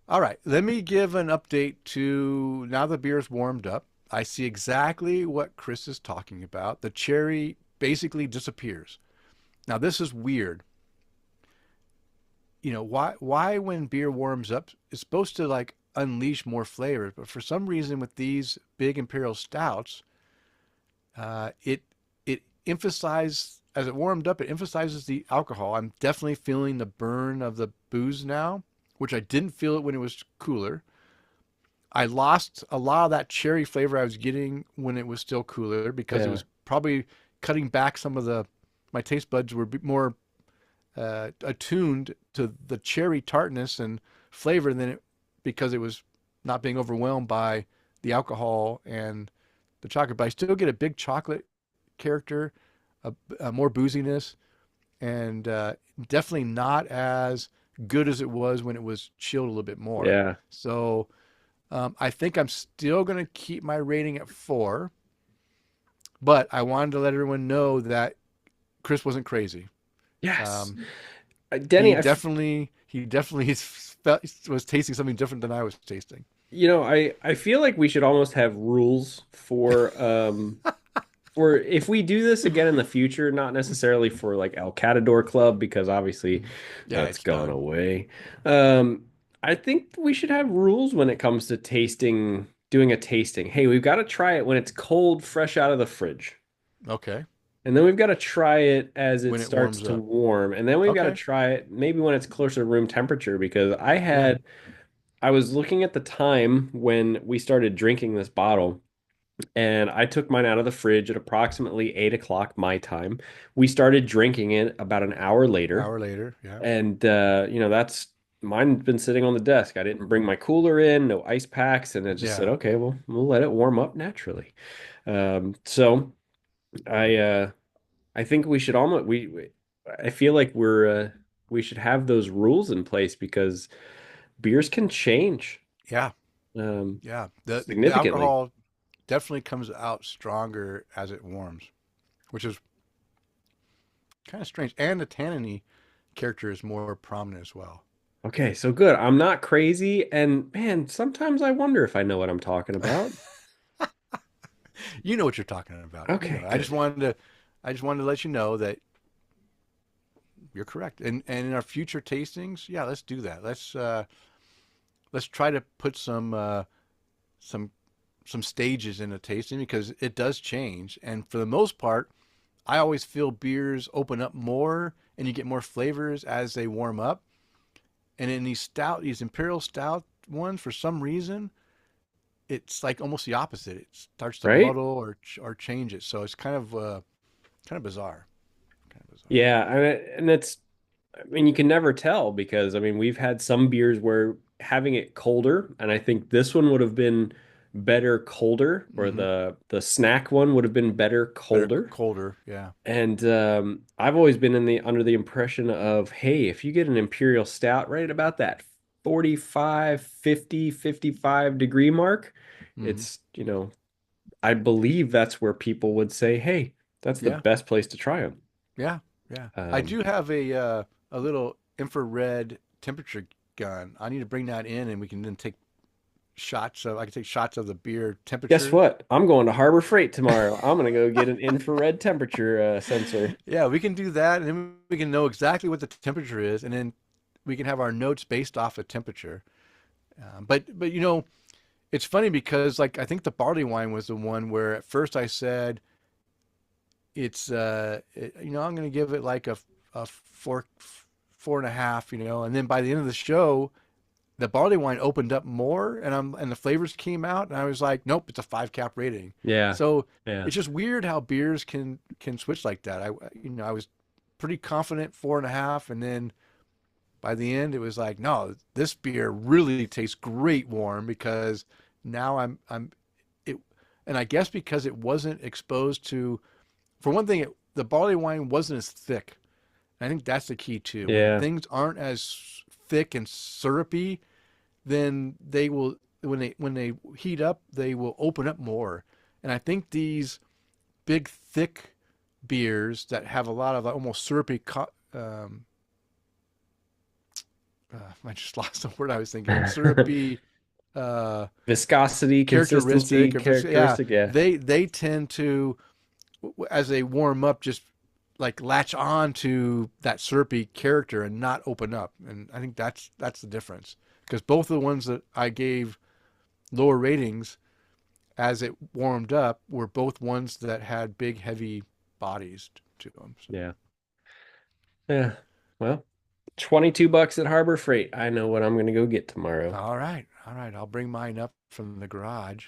A: All right, let me give an update to now the beer's warmed up. I see exactly what Kris is talking about. The cherry basically disappears. Now this is weird. Why when beer warms up, it's supposed to like unleash more flavors. But for some reason, with these big imperial stouts, it emphasized as it warmed up. It emphasizes the alcohol. I'm definitely feeling the burn of the booze now, which I didn't feel it when it was cooler. I lost a lot of that cherry flavor I was getting when it was still cooler because it
B: Yeah.
A: was probably cutting back some of my taste buds were more attuned to the cherry tartness and flavor than it because it was not being overwhelmed by the alcohol and the chocolate. But I still get a big chocolate character, a more booziness, and definitely not as good as it was when it was chilled a little bit more.
B: Yeah.
A: So I think I'm still going to keep my rating at 4, but I wanted to let everyone know that Kris wasn't crazy.
B: Yes.
A: Um,
B: Denny,
A: he definitely was tasting something different than I was tasting.
B: I feel like we should almost have rules for if we do this again in the future, not necessarily for like El Catador Club, because obviously
A: Yeah,
B: that's
A: it's
B: gone
A: done.
B: away. I think we should have rules when it comes to doing a tasting. Hey, we've got to try it when it's cold, fresh out of the fridge.
A: Okay,
B: And then we've got to try it as it
A: when it
B: starts
A: warms
B: to
A: up.
B: warm. And then we've got to
A: Okay,
B: try it maybe when it's closer to room temperature, because
A: yeah,
B: I was looking at the time when we started drinking this bottle, and I took mine out of the fridge at approximately 8 o'clock my time. We started drinking it about an hour later.
A: hour later. Yeah,
B: And that's mine's been sitting on the desk. I didn't bring my cooler in, no ice packs, and I just said,
A: yeah,
B: okay, well, we'll let it warm up naturally. So I think we should almost I feel like we should have those rules in place because beers can change
A: yeah,
B: um,
A: yeah. The
B: significantly.
A: alcohol definitely comes out stronger as it warms, which is kind of strange. And the tanniny character is more prominent as well.
B: Okay, so good. I'm not crazy, and man, sometimes I wonder if I know what I'm talking about.
A: You know what you're talking about. You know.
B: Okay, good.
A: I just wanted to let you know that you're correct. And in our future tastings, yeah, let's do that. Let's try to put some some stages in a tasting because it does change. And for the most part, I always feel beers open up more and you get more flavors as they warm up. And in these imperial stout ones, for some reason, it's like almost the opposite. It starts to
B: Right?
A: muddle or change it. So it's kind of bizarre. Kind of bizarre.
B: Yeah, and it's I mean, you can never tell because I mean, we've had some beers where having it colder, and I think this one would have been better colder, or
A: Mm-hmm.
B: the snack one would have been better
A: Better
B: colder.
A: colder. Yeah.
B: And I've always been under the impression of, hey, if you get an imperial stout right at about that 45, 50, 55 degree mark,
A: Mm-hmm.
B: it's, I believe that's where people would say, hey, that's the
A: Yeah.
B: best place to try them.
A: Yeah. Yeah. I
B: Um,
A: do have a little infrared temperature gun. I need to bring that in, and we can then take shots of. I can take shots of the beer
B: Guess
A: temperature.
B: what? I'm going to Harbor Freight tomorrow. I'm going to go get an infrared temperature sensor.
A: Yeah, we can do that, and then we can know exactly what the temperature is, and then we can have our notes based off of temperature. But it's funny because like I think the barley wine was the one where at first I said I'm going to give it like a 4.5, and then by the end of the show the barley wine opened up more and the flavors came out and I was like, nope, it's a 5 cap rating.
B: Yeah.
A: So
B: Yeah.
A: it's just weird how beers can switch like that. I was pretty confident 4.5, and then by the end it was like, no, this beer really tastes great warm because now I'm it, and I guess because it wasn't exposed to, for one thing, the barley wine wasn't as thick. And I think that's the key too. When
B: Yeah.
A: things aren't as thick and syrupy, then they will when they heat up, they will open up more. And I think these big thick beers that have a lot of almost syrupy I just lost the word I was thinking of. Syrupy uh,
B: Viscosity, consistency,
A: yeah,
B: characteristic. Yeah.
A: they tend to, as they warm up, just like latch on to that syrupy character and not open up. And I think that's the difference. because both of the ones that I gave lower ratings as it warmed up were both ones that had big, heavy bodies to them. So.
B: Yeah. Yeah. Well, $22 at Harbor Freight. I know what I'm going to go get tomorrow.
A: All right. All right. I'll bring mine up from the garage.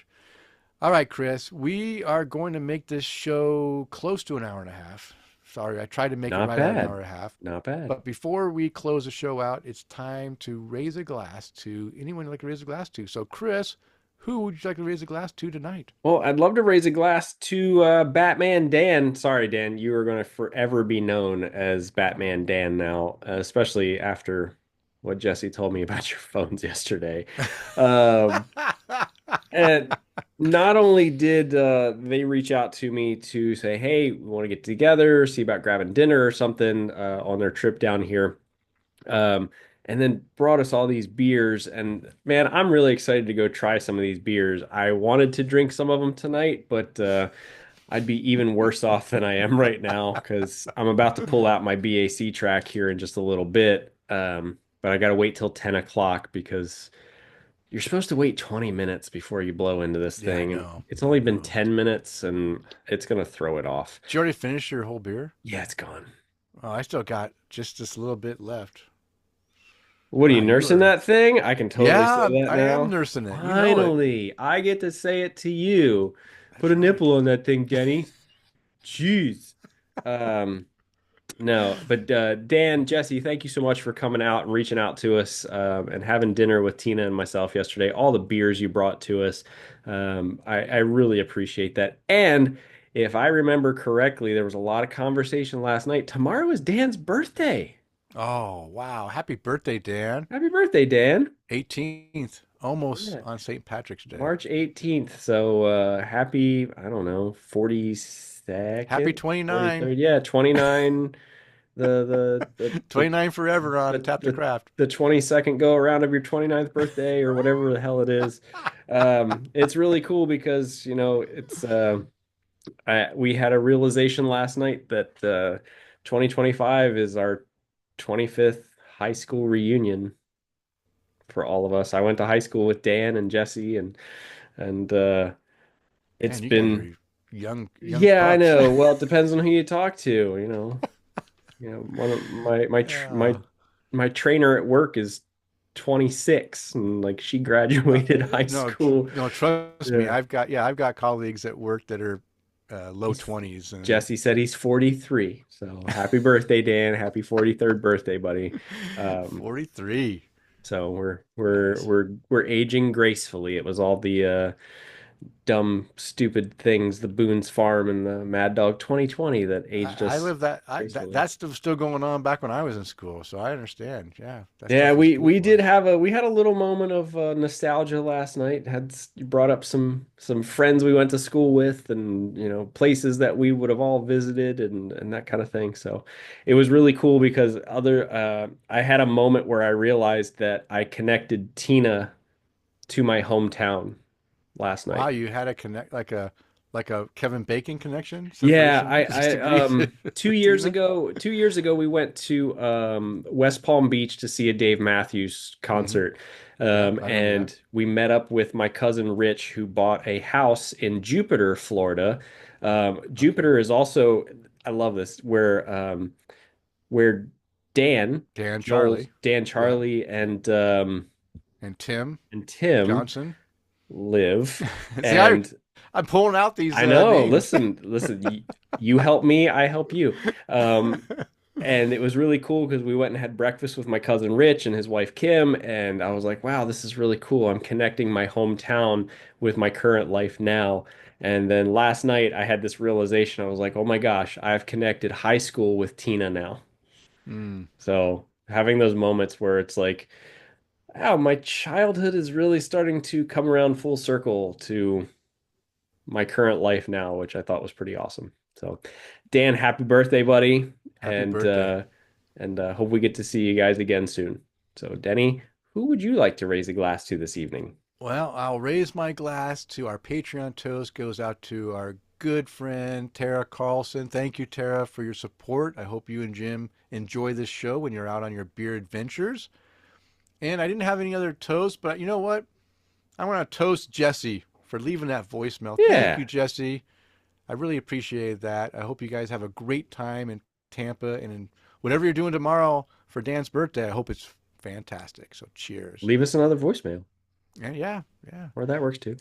A: All right, Kris. We are going to make this show close to an hour and a half. Sorry, I tried to make it
B: Not
A: right at an
B: bad.
A: hour and a half.
B: Not bad.
A: But before we close the show out, it's time to raise a glass to anyone you'd like to raise a glass to. So, Kris, who would you like to raise a glass to tonight?
B: Well, I'd love to raise a glass to Batman Dan. Sorry, Dan, you are going to forever be known as Batman Dan now, especially after what Jesse told me about your phones yesterday. Um, and not only did they reach out to me to say, hey, we want to get together, see about grabbing dinner or something on their trip down here. And then brought us all these beers. And man, I'm really excited to go try some of these beers. I wanted to drink some of them tonight, but I'd be even worse off than I am right now because I'm about to pull out my BAC track here in just a little bit. But I got to wait till 10 o'clock because you're supposed to wait 20 minutes before you blow into this
A: Yeah, I
B: thing.
A: know.
B: It's only been 10 minutes and it's going to throw it off.
A: Did you already finish your whole beer?
B: Yeah, it's gone.
A: Oh, I still got just this little bit left.
B: What are you
A: Wow, you
B: nursing
A: were-
B: that thing? I can totally
A: Yeah,
B: say that
A: I
B: now.
A: am nursing it. You know it.
B: Finally, I get to say it to you. Put a
A: right.
B: nipple on that thing, Denny. Jeez. Um, no, but Dan, Jesse, thank you so much for coming out and reaching out to us and having dinner with Tina and myself yesterday. All the beers you brought to us. I really appreciate that. And if I remember correctly, there was a lot of conversation last night. Tomorrow is Dan's birthday.
A: Oh, wow. Happy birthday, Dan.
B: Happy birthday, Dan.
A: 18th, almost
B: Yeah.
A: on St. Patrick's Day.
B: March 18th. So happy, I don't know, 42nd,
A: Happy 29.
B: 43rd. Yeah, 29. The
A: 29 forever on Tap the Craft.
B: the 22nd go around of your 29th birthday or whatever the hell it is. It's really cool because, you know, it's we had a realization last night that 2025 is our 25th high school reunion for all of us. I went to high school with Dan and Jesse and it's
A: Man, you guys
B: been
A: are young
B: yeah, I
A: pups.
B: know. Well, it depends on who you talk to, you know. You know, one of
A: Yeah.
B: my trainer at work is 26 and like she graduated high school.
A: No, trust me.
B: Yeah.
A: I've got colleagues at work that are low
B: He's
A: 20s and
B: Jesse said he's 43. So happy birthday, Dan. Happy 43rd birthday, buddy.
A: 43.
B: So
A: Nice.
B: we're aging gracefully. It was all the dumb, stupid things, the Boone's Farm and the Mad Dog 2020 that aged
A: I
B: us
A: live that
B: gracefully.
A: that's still going on back when I was in school, so I understand. Yeah, that
B: Yeah,
A: stuff was
B: we
A: cool.
B: did have we had a little moment of nostalgia last night. You brought up some friends we went to school with, and you know places that we would have all visited, and that kind of thing. So it was really cool because I had a moment where I realized that I connected Tina to my hometown last
A: Wow,
B: night.
A: you had a connect like a Kevin Bacon connection
B: Yeah,
A: separation 6 degrees.
B: 2 years
A: Tina?
B: ago, 2 years ago we went to West Palm Beach to see a Dave Matthews
A: Hmm.
B: concert.
A: Yep, I remember that.
B: And we met up with my cousin Rich, who bought a house in Jupiter, Florida. Jupiter is also, I love this, where Dan,
A: Dan Charlie.
B: Dan
A: Yeah.
B: Charlie
A: And Tim
B: and Tim
A: Johnson.
B: live.
A: See,
B: And
A: I'm pulling out these
B: I know.
A: names.
B: Listen. You help me, I help you. And it was really cool because we went and had breakfast with my cousin Rich and his wife Kim, and I was like, "Wow, this is really cool. I'm connecting my hometown with my current life now." And then last night I had this realization. I was like, "Oh my gosh, I've connected high school with Tina now."
A: Mm.
B: So having those moments where it's like, "Wow, my childhood is really starting to come around full circle to." My current life now, which I thought was pretty awesome. So, Dan, happy birthday, buddy,
A: Happy
B: and
A: birthday.
B: hope we get to see you guys again soon. So, Denny, who would you like to raise a glass to this evening?
A: Well, I'll raise my glass to our Patreon toast. Goes out to our good friend Tara Carlson. Thank you, Tara, for your support. I hope you and Jim enjoy this show when you're out on your beer adventures. And I didn't have any other toast, but you know what? I want to toast Jesse for leaving that voicemail. Thank
B: Yeah.
A: you, Jesse. I really appreciate that. I hope you guys have a great time in Tampa and in whatever you're doing tomorrow for Dan's birthday. I hope it's fantastic. So cheers.
B: Leave us another voicemail,
A: And yeah, yeah.
B: or that works too.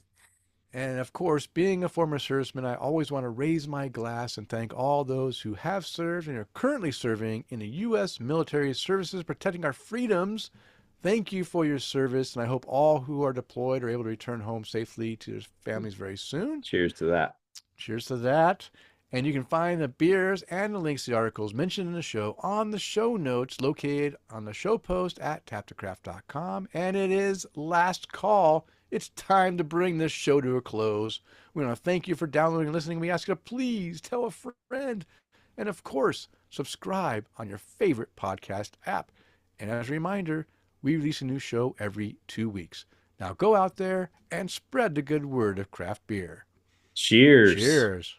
A: And of course, being a former serviceman, I always want to raise my glass and thank all those who have served and are currently serving in the U.S. military services, protecting our freedoms. Thank you for your service, and I hope all who are deployed are able to return home safely to their families very soon.
B: Cheers to that.
A: Cheers to that. And you can find the beers and the links to the articles mentioned in the show on the show notes located on the show post at taptocraft.com. And it is last call. It's time to bring this show to a close. We want to thank you for downloading and listening. We ask you to please tell a friend. And of course, subscribe on your favorite podcast app. And as a reminder, we release a new show every 2 weeks. Now go out there and spread the good word of craft beer.
B: Cheers.
A: Cheers.